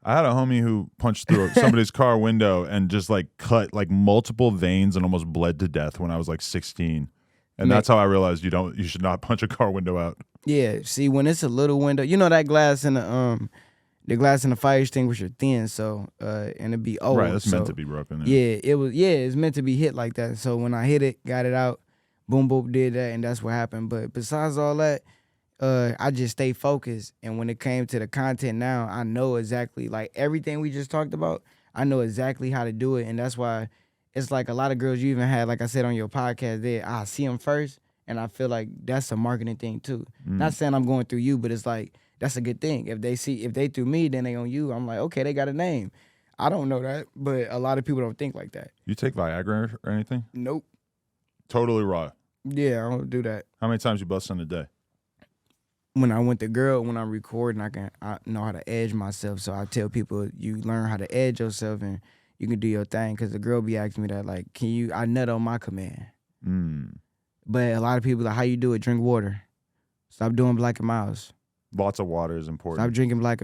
I had a homie who punched through somebody's car window and just like cut like multiple veins and almost bled to death when I was like 16. And that's how I realized you should not punch a car window out. Yeah, see, when it's a little window, you know that glass in the glass in the fire extinguisher thin, so and it be old. Right, that's so, meant to be broken. Yeah, it was. Yeah, it's meant to be hit like that. So when I hit it, got it out, boom, boom, did that, and that's what happened. But besides all that, I just stay focused. And when it came to the content now, I know exactly, like everything we just talked about, I know exactly how to do it. And that's why it's like a lot of girls you even had, like I said on your podcast there, I see them first, and I feel like that's a marketing thing too. Not saying I'm going through you, but it's like, that's a good thing. If they through me, then they on you. I'm like, okay, they got a name. I don't know that, but a lot of people don't think like that. You take Viagra or anything? Nope. Totally raw. Yeah, I don't do that. How many times you bust in a day? When I went to girl, when I'm recording, I know how to edge myself. So I tell people, you learn how to edge yourself and you can do your thing. Because the girl be asking me that, like, I nut on my command. But a lot of people like, how you do it? Drink water. Stop doing Black and Miles. Lots of water is important.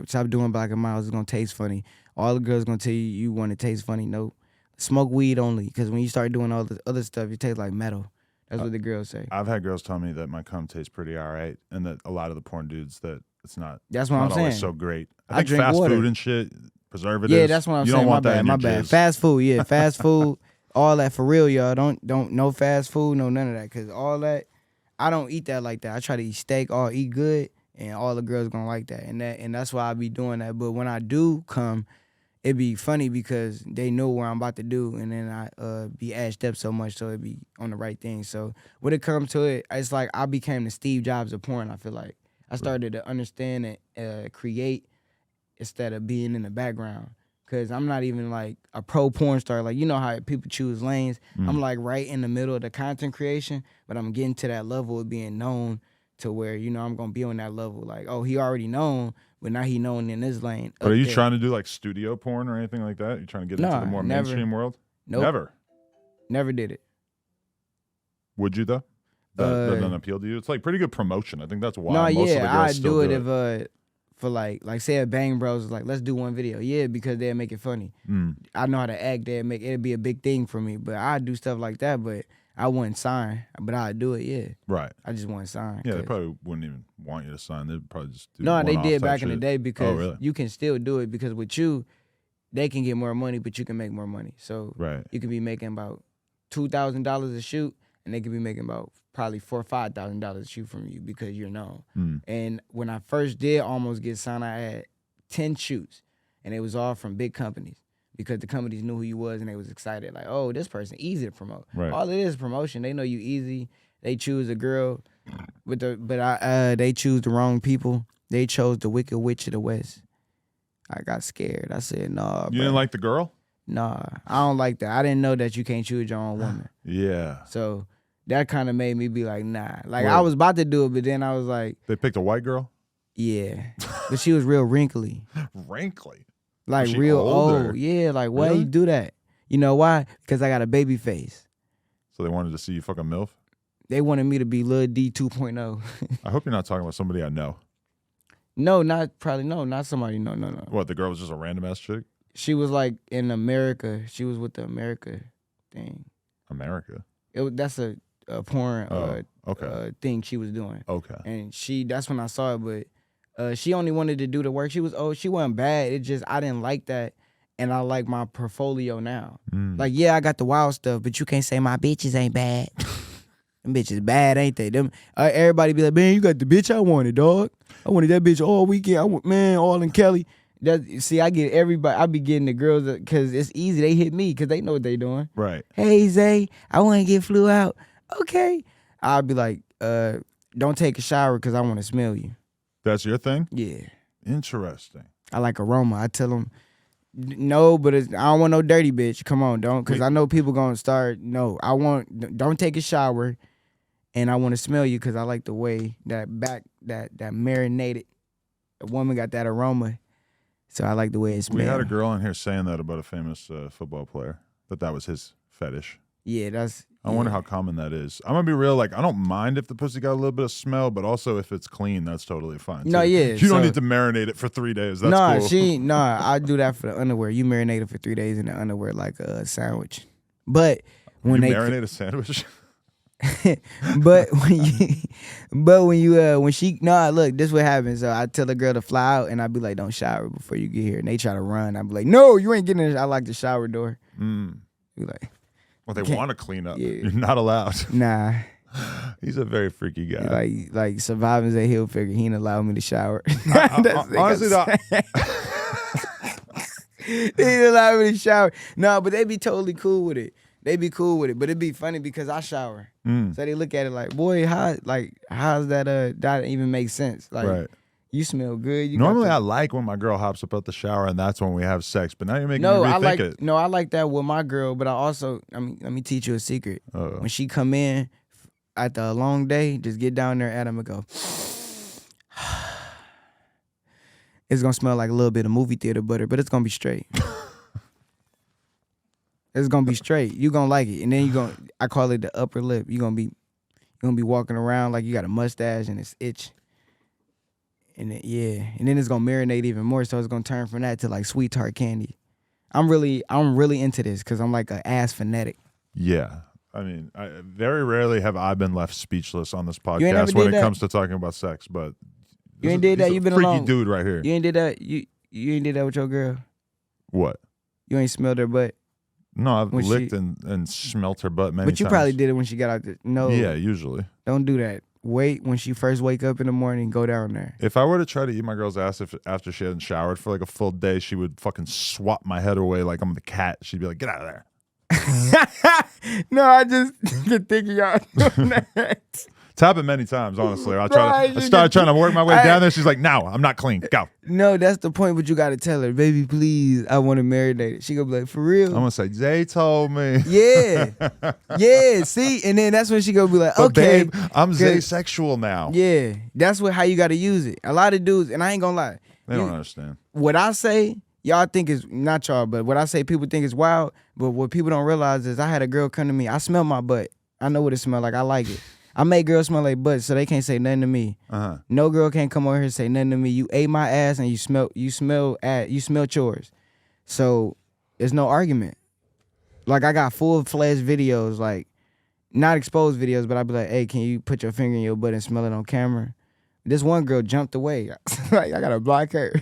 Stop doing Black and Miles. It's gonna taste funny. All the girls gonna tell you want to taste funny. Nope. Smoke weed only. Because when you start doing all the other stuff, you taste like metal. That's what the girls say. I've had girls tell me that my cum tastes pretty all right, and that a lot of the porn dudes that it's not. That's what I'm saying. Always so great. I think drink fast water. food and shit, preservatives. Yeah, that's what I'm you saying. Don't want that in my your bad. jizz. Fast food, yeah, fast food, all that for real, y'all. Don't no fast food, no none of that, cause all that, I don't eat that like that. I try to eat steak or eat good, and all the girls gonna like that, and that's why I be doing that. But when I do come, it be funny because they know what I'm about to do, and then I be ashed up so much, so it be on the right thing. So when it comes to it, it's like I became the Steve Jobs of porn. I feel like I started to understand and create instead of being in the background. Cause I'm not even like a pro porn star. Like, you know how people choose lanes. I'm like right in the middle of the content creation, but I'm getting to that level of being known to where, you know, I'm gonna be on that level. Like, oh, he already known, but now he known in this lane. But are you trying to do like studio porn or anything like that? You trying to get into the more mainstream world? Nope. Never did it. Would you though? That doesn't appeal to you? It's like pretty good promotion. I think that's why most of the girls I'd still do it if for like say a Bang Bros was like, let's do one video. Yeah, because they'd make it funny. I know how to act. It'd be a big thing for me. But I'd do stuff like that, but I wouldn't sign. But I'd do it, yeah. Right. I just wouldn't sign. Yeah, they probably wouldn't even want you to sign. They'd probably just do No, they did back shit. in the day because really? you can still do it because with you, they can get more money, but you can make more money. So you could be making about $2,000 a shoot, and they could be making about probably $4,000 or $5,000 a shoot from you because you're known. And when I first did almost get signed, I had 10 shoots, and it was all from big companies because the companies knew who you was and they was excited. Like, oh, this person easy to promote. Right. All it is promotion. They know you easy. They choose a girl, they choose the wrong people. They chose the Wicked Witch of the West. I got scared. I said, nah. You didn't like the girl? Nah, I don't like that. I didn't know that you can't choose your own woman. Yeah. So that kind of made me be like, nah. Like, I was about to do it, but then I was like, they picked a white girl? yeah. But she was real wrinkly. Wrinkly? Like, was she real older? old. Yeah, like, why Really? you do that? You know why? Because I got a baby face. So they wanted to see you fuck a MILF? They wanted me to be Lil D 2.0. I hope you're not talking about somebody I know. No, not somebody. No. What, the girl was just a random ass chick? She was like in America. She was with the America thing. America? That's a porn okay. thing she was doing. Okay. And that's when I saw it, but she only wanted to do the work. She wasn't bad. It just, I didn't like that. And I like my portfolio now. Like, yeah, I got the wild stuff, but you can't say my bitches ain't bad. Them bitches bad, ain't they? Them everybody be like, man, you got the bitch I wanted, dog. I wanted that bitch all weekend. All in Kelly. See, I get everybody. I be getting the girls because it's easy. They hit me because they know what they doing. Right. Hey, Zay, I want to get flew out. Okay. I'll be like, don't take a shower because I want to smell you. That's your thing? Yeah. Interesting. I like aroma. I tell them, no, but I don't want no dirty bitch. Come on, don't. Because I know people going to start, no, don't take a shower. And I want to smell you because I like the way that marinated. A woman got that aroma. So I like the way it smells. We had a girl in here saying that about a famous football player, that was his fetish. Yeah, that's. I wonder how common that is. I'm gonna be real. Like, I don't mind if the pussy got a little bit of smell, but also if it's clean, that's totally fine. No, too. yeah. You don't need to marinate it for 3 days. That's cool. I do that for the underwear. You marinate it for 3 days in the underwear like a sandwich. But when you they marinate a sandwich. but when she look, this what happens. So I tell the girl to fly out, and I be like, don't shower before you get here, and they try to run. I be like, no, you ain't getting in. I like the shower door. Be like, well, they want to clean up. Yeah. You're not allowed. Nah. He's a very freaky guy. Like surviving Zay Hilfiger, he ain't allowed me to shower. Honestly, though, he didn't allow me to shower. No, but they be totally cool with it. They be cool with it, but it'd be funny because I shower. So they look at it like, boy, how's that? That even make sense? Like, right. You smell good. Normally, I like when my girl hops up out the shower and that's when we have sex. But now you're making me rethink it. No, I like that with my girl. But I also, let me teach you a secret. When she come in after a long day, just get down there, Adam, and go. It's gonna smell like a little bit of movie theater butter, but it's gonna be straight. It's gonna be straight. You gonna like it, and then I call it the upper lip. You gonna be walking around like you got a mustache and it's itch. And then it's gonna marinate even more, so it's gonna turn from that to like sweet tart candy. I'm really into this because I'm like an ass fanatic. Yeah, I mean, very rarely have I been left speechless on this podcast when it comes to talking about sex. But you ain't did that. You've been freaky alone. Dude right here. You ain't did that. You ain't did that with your girl. What? You ain't smelled her butt. No, I've licked and smelt her butt many times. But you probably did it when she got out there. No. Yeah, usually. Don't do that. Wait when she first wake up in the morning, go down there. If I were to try to eat my girl's ass after she hadn't showered for like a full day, she would fucking swat my head away like I'm the cat. She'd be like, get out of there. No, I just get thinking y'all doing that. It's happened many times, honestly. I started trying to work my way down there. She's like, no, I'm not clean. Go. No, that's the point, but you got to tell her, baby, please, I want to marinate it. She going to be like, for real? I'm going to say, Zay told me. Yeah. Yeah, see? And then that's when she going to be like, but okay. Babe, I'm Zay-sexual now. Yeah, that's how you got to use it. A lot of dudes, and I ain't going to lie. They don't understand. What I say, y'all think is, not y'all, but what I say people think is wild, but what people don't realize is I had a girl come to me. I smell my butt. I know what it smells like. I like it. I make girls smell like butt, so they can't say nothing to me. No girl can't come over here and say nothing to me. You ate my ass and you smelled yours. So there's no argument. Like I got full-fledged videos, like not exposed videos, but I'd be like, hey, can you put your finger in your butt and smell it on camera? This one girl jumped away. Like I gotta block her.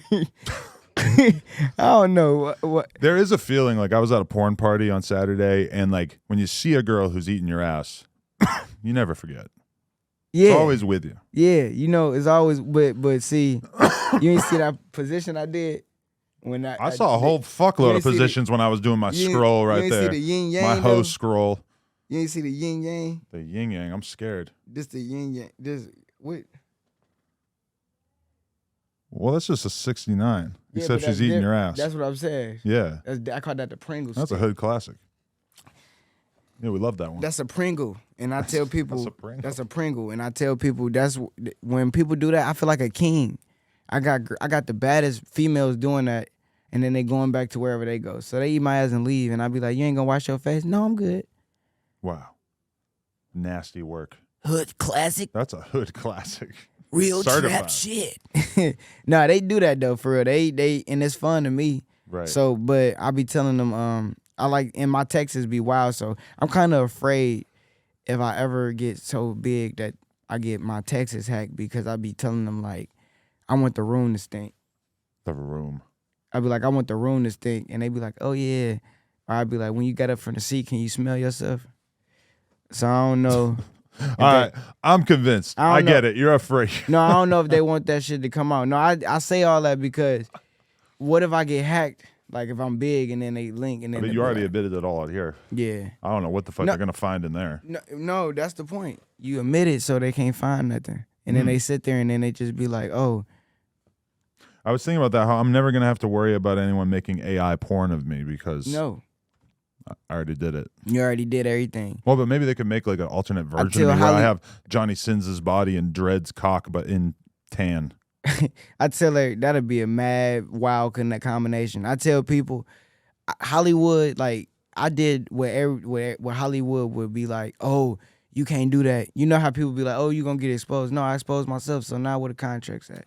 I don't know what. There is a feeling like I was at a porn party on Saturday, and like when you see a girl who's eating your ass, you never forget. Yeah, it's always with you. Yeah, it's always. But see, you ain't see that position I did when I saw a whole fuckload of positions when I was doing my scroll right there. You ain't see the yin yang. My host scroll. You ain't see the yin yang. The yin yang. I'm scared. This the yin yang. This what? Well, that's just a 69. Yeah, except she's eating your ass. That's what I'm saying. Yeah. I call that the Pringles. That's a hood classic. Yeah, we love that one. That's a Pringle. And I tell people that's a Pringle. And I tell people that's when people do that, I feel like a king. I got the baddest females doing that, and then they going back to wherever they go. So they eat my ass and leave, and I be like, you ain't gonna wash your face? No, I'm good. Wow. Nasty work. Hood classic. That's a hood classic. Real trap shit. Nah, they do that though, for real. They and it's fun to me. Right. So, but I be telling them, I like, and my texts be wild, so I'm kind of afraid if I ever get so big that I get my texts hacked, because I be telling them like, I want the room to stink. The room. I be like, I want the room to stink, and they be like, oh yeah. Or I be like, when you got up from the seat, can you smell yourself? So I don't know. All right, I'm convinced. I get it. You're afraid. No, I don't know if they want that shit to come out. No, I say all that because what if I get hacked? Like if I'm big and then they link and then. But you already admitted it all out here. Yeah. I don't know what the fuck they're gonna find in there. No, that's the point. You admit it so they can't find nothing, and then they sit there and then they just be like, oh. I was thinking about that. How I'm never gonna have to worry about anyone making AI porn of me because. No. I already did it. You already did everything. Well, but maybe they could make like an alternate version of me where I have Johnny Sins' body and Dredd's cock, but in tan. I tell her that'd be a mad, wild combination. I tell people, Hollywood, like I did what Hollywood would be like, oh, you can't do that. You know how people be like, oh, you gonna get exposed. No, I exposed myself, so now where the contract's at?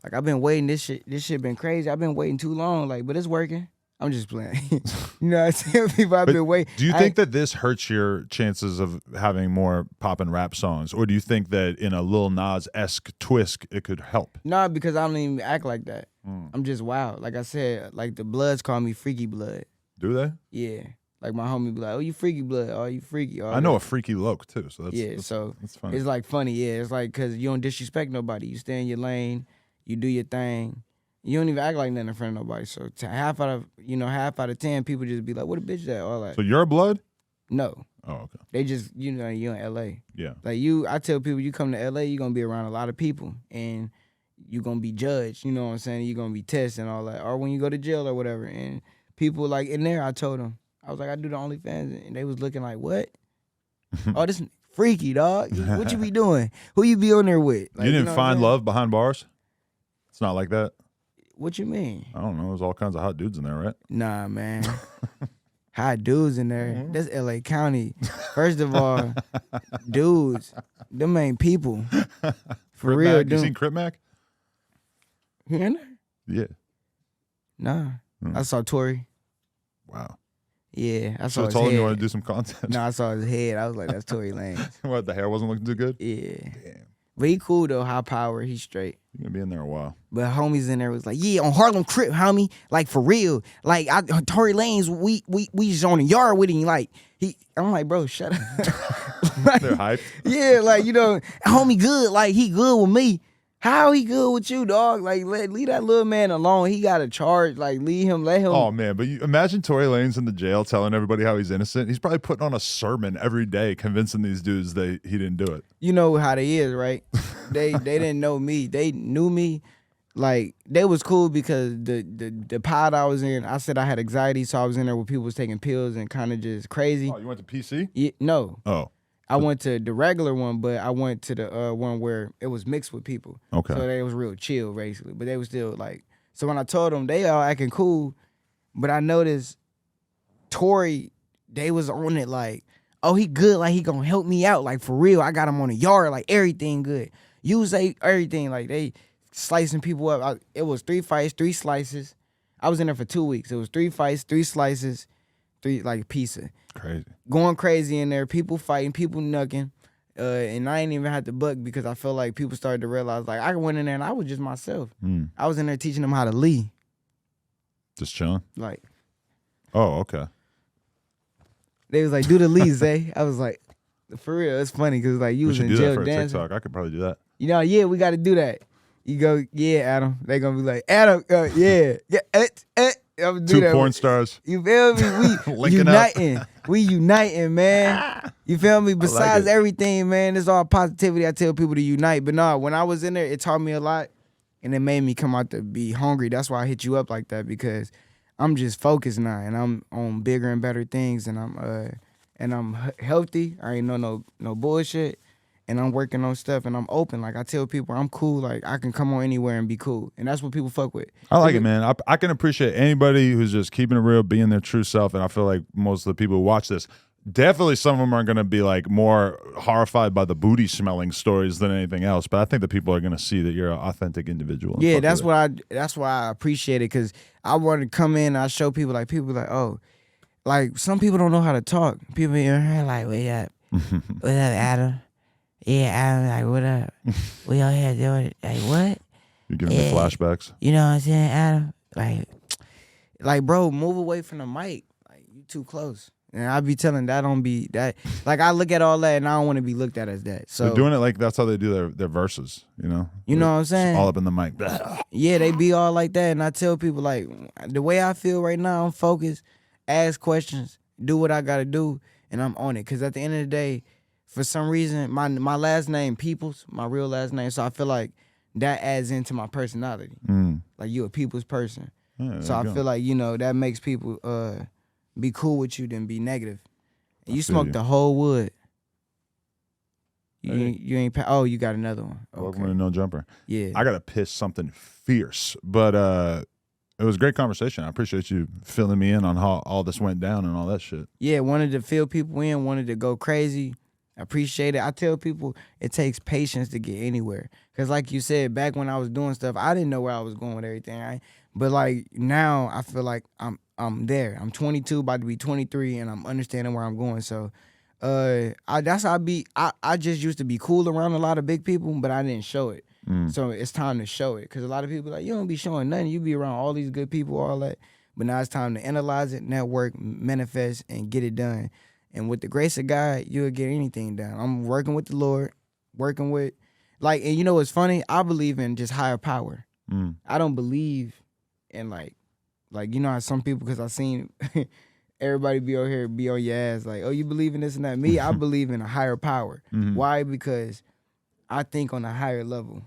Like, I've been waiting, this shit been crazy. I've been waiting too long, like, but it's working. I'm just playing. You know what I'm saying? People, I've been waiting. Do you think that this hurts your chances of having more pop and rap songs? Or do you think that in a Lil Nas-esque twist, it could help? Nah, because I don't even act like that. I'm just wild. Like I said, like the Bloods call me Freaky Blood. Do they? Yeah. Like my homie be like, oh, you Freaky Blood. Oh, you freaky. I know a Freaky Loke, too. So that's funny. It's like funny. Yeah, it's like because you don't disrespect nobody. You stay in your lane. You do your thing. You don't even act like nothing in front of nobody. So half out of 10, people just be like, "What a bitch that?" All that. So you're a Blood? No. Oh, okay. They just you're in L.A. Yeah. Like I tell people, you come to L.A., you're gonna be around a lot of people, and you're gonna be judged. You know what I'm saying? You're gonna be tested and all that. Or when you go to jail or whatever, and people like in there, I told them, I was like, I do the OnlyFans, and they was looking like, what? Oh, this freaky dog. What you be doing? Who you be on there with? Like, you didn't find love behind bars? It's not like that. What you mean? I don't know. There's all kinds of hot dudes in there, right? Nah, man. Hot dudes in there. That's L.A. County. First of all, dudes, them ain't people. For real, dude. You seen Crip Mac? You in there? Yeah. Nah. I saw Tory. Wow. Yeah, I saw So I his told him head. you want to do some content. No, I saw his head. I was like, that's Tory Lanez. What, the hair wasn't looking too good? Yeah. Damn. But he cool though, high power, he's straight. You're going to be in there a while. But homies in there was like, yeah, on Harlem Crip, homie. Like, for real. Like, Tory Lanez, we just on the yard with him. Like, I'm like, bro, shut up. Like, They're hyped. Yeah, like, homie good. Like, he good with me. How he good with you, dog? Like, leave that little man alone. He got a charge. Like, let him. Oh, man, but you imagine Tory Lanez in the jail telling everybody how he's innocent. He's probably putting on a sermon every day convincing these dudes he didn't do it. You know how they is, right? They didn't know me. They knew me. Like, they was cool because the pod I was in, I said I had anxiety, so I was in there where people was taking pills and kind of just crazy. Oh, you went to PC? Yeah, no. Oh. I went to the regular one, but I went to the one where it was mixed with people. Okay. So they was real chill, basically. But they was still like, so when I told them, they all acting cool, but I noticed Tory, they was on it like, oh, he good, like he gonna help me out, like for real. I got him on the yard, like everything good. You say everything, like they slicing people up. It was 3 fights, 3 slices. I was in there for 2 weeks. It was 3 fights, 3 slices, 3 like pizza. Crazy. Going crazy in there, people fighting, people nucking. And I ain't even had to buck because I felt like people started to realize, like, I went in there and I was just myself. I was in there teaching them how to lead. Just chilling? Like. Oh, okay. They was like, do the lead, Zay. I was like, for real, it's funny because like you was in jail dancing. TikTok. I could probably do that. Yeah, we got to do that. You go, yeah, Adam. They gonna be like, Adam, yeah. I'm gonna do 2 that. porn stars. You feel me? We uniting. We uniting, man. You feel me? Besides everything, man, it's all positivity. I tell people to unite. But no, when I was in there, it taught me a lot. And it made me come out to be hungry. That's why I hit you up like that, because I'm just focused now and I'm on bigger and better things, and I'm healthy. I ain't no bullshit. And I'm working on stuff, and I'm open. Like, I tell people I'm cool. Like, I can come on anywhere and be cool. And that's what people fuck with. I like it, man. I can appreciate anybody who's just keeping it real, being their true self. And I feel like most of the people who watch this, definitely some of them are going to be like more horrified by the booty smelling stories than anything else. But I think that people are going to see that you're an authentic individual. Yeah, that's why I appreciate it, because I want to come in and I show people, like, oh, like, some people don't know how to talk. People in here like, what up? What up, Adam? Yeah, Adam, like, what up? We all here doing it. Like, what? You're giving me flashbacks. You know what I'm saying, Adam? Like, bro, move away from the mic. Like, you too close. And I be telling that don't be that. Like, I look at all that and I don't want to be looked at as that. So they're doing it like that's how they do their verses, you know? You know what I'm saying? All up in the mic. Yeah, they be all like that. And I tell people, like, the way I feel right now, I'm focused, ask questions, do what I got to do, and I'm on it. Because at the end of the day, for some reason, my last name, Peoples, my real last name, so I feel like that adds into my personality. Like, you a people's person. Yeah, so I feel like, that makes people be cool with you than be negative. And you smoked the whole wood. You ain't. Oh, you got another one. Okay. Welcome to No Jumper. Yeah. I got to piss something fierce, but It was a great conversation. I appreciate you filling me in on how all this went down and all that shit. Yeah, wanted to fill people in, wanted to go crazy. I appreciate it. I tell people it takes patience to get anywhere. Cause like you said, back when I was doing stuff, I didn't know where I was going with everything. But like now, I feel like I'm there. I'm 22, about to be 23, and I'm understanding where I'm going. So, that's how I be. I just used to be cool around a lot of big people, but I didn't show it. So it's time to show it. Cause a lot of people like, you don't be showing nothing. You be around all these good people, all that. But now it's time to analyze it, network, manifest, and get it done. And with the grace of God, you'll get anything done. I'm working with the Lord, working with, like, and you know what's funny? I believe in just higher power. I don't believe in like you know how some people, because I seen everybody be over here, be on your ass, like, oh, you believe in this and that. Me, I believe in a higher power. Why? Because I think on a higher level.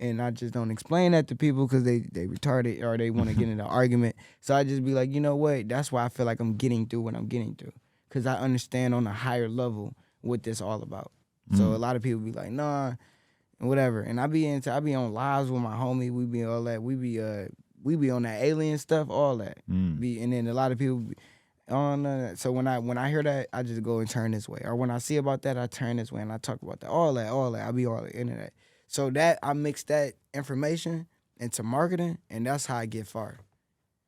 And I just don't explain that to people because they retarded or they want to get in an argument. So I just be like, you know what? That's why I feel like I'm getting through what I'm getting through. Because I understand on a higher level what this all about. So a lot of people be like, nah, and whatever. And I be on lives with my homie. We be all that. We be on that alien stuff, all that. And then a lot of people be on so when I hear that, I just go and turn this way. Or when I see about that, I turn this way and I talk about that. All that. I be all into that. So that I mix that information into marketing, and that's how I get far.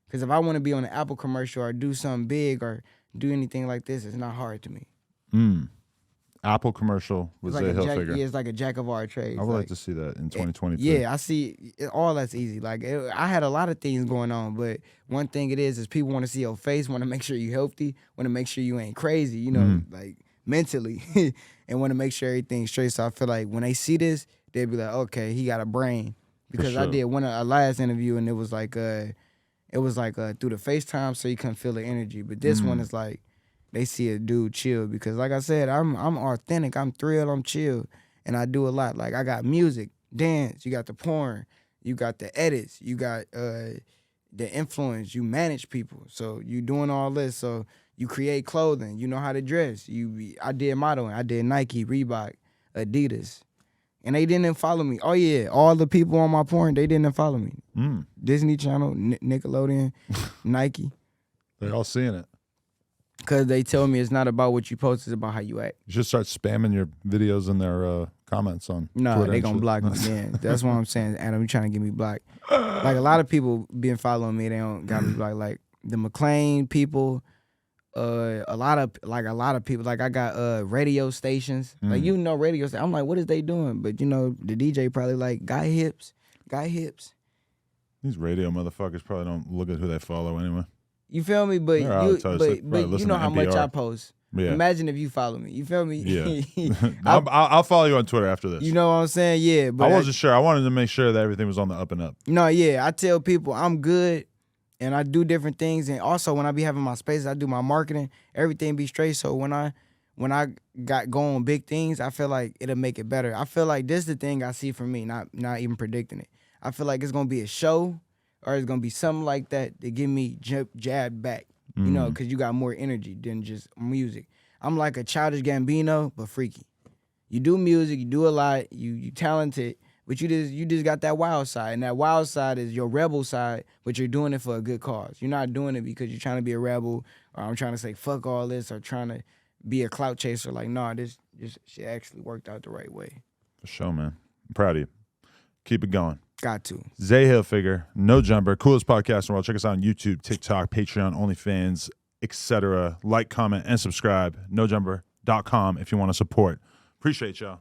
Because if I want to be on an Apple commercial or do something big or do anything like this, it's not hard to me. Apple commercial with Zay Hilfiger. Yeah, it's like a jack of all trades. I would like to see that in 2023. Yeah, I see all that's easy. Like I had a lot of things going on, but one thing it is people want to see your face, want to make sure you're healthy, want to make sure you ain't crazy, you know, like mentally, and want to make sure everything's straight. So I feel like when they see this, they'd be like, okay, he got a brain. Because I did a last interview and it was like through the FaceTime, so you couldn't feel the energy. But this one is like they see a dude chill because like I said, I'm authentic, I'm thrilled, I'm chill, and I do a lot. Like I got music, dance, you got the porn, you got the edits, you got the influence, you manage people. So you doing all this, so you create clothing, you know how to dress. I did modeling, I did Nike, Reebok, Adidas. And they didn't follow me. Oh, yeah. All the people on my porn, they didn't follow me. Disney Channel, Nickelodeon, Nike. They're all seeing it. Because they tell me it's not about what you post, it's about how you act. You should start spamming your videos in their comments on No, Twitter. they going to block me then. That's what I'm saying. Adam, you trying to get me blocked. Like, a lot of people been following me, they don't got me blocked. Like, the McLean people, a lot of people, like I got radio stations, like you know radio stations. I'm like, what is they doing? But you know the DJ probably like guy hips. These radio motherfuckers probably don't look at who they follow anyway. You feel me? But you know how much I post. Yeah. Imagine if you follow me. You feel me? Yeah. I'll follow you on Twitter after this. You know what I'm saying? Yeah. But I wasn't sure. I wanted to make sure that everything was on the up and up. No, yeah. I tell people I'm good. And I do different things, and also when I be having my spaces, I do my marketing. Everything be straight. So when I got going big things, I feel like it'll make it better. I feel like this is the thing I see for me, not even predicting it. I feel like it's gonna be a show, or it's gonna be something like that to get me jabbed back. You know, because you got more energy than just music. I'm like a Childish Gambino, but freaky. You do music, you do a lot, you talented. But you just got that wild side, and that wild side is your rebel side, but you're doing it for a good cause. You're not doing it because you're trying to be a rebel, or I'm trying to say fuck all this, or trying to be a clout chaser. Like, nah, this shit actually worked out the right way. For sure, man. I'm proud of you. Keep it going. Got to. Zay Hilfiger, No Jumper, coolest podcast in the world. Check us out on YouTube, TikTok, Patreon, OnlyFans, etc. Like, comment, and subscribe. NoJumper.com if you want to support. Appreciate y'all.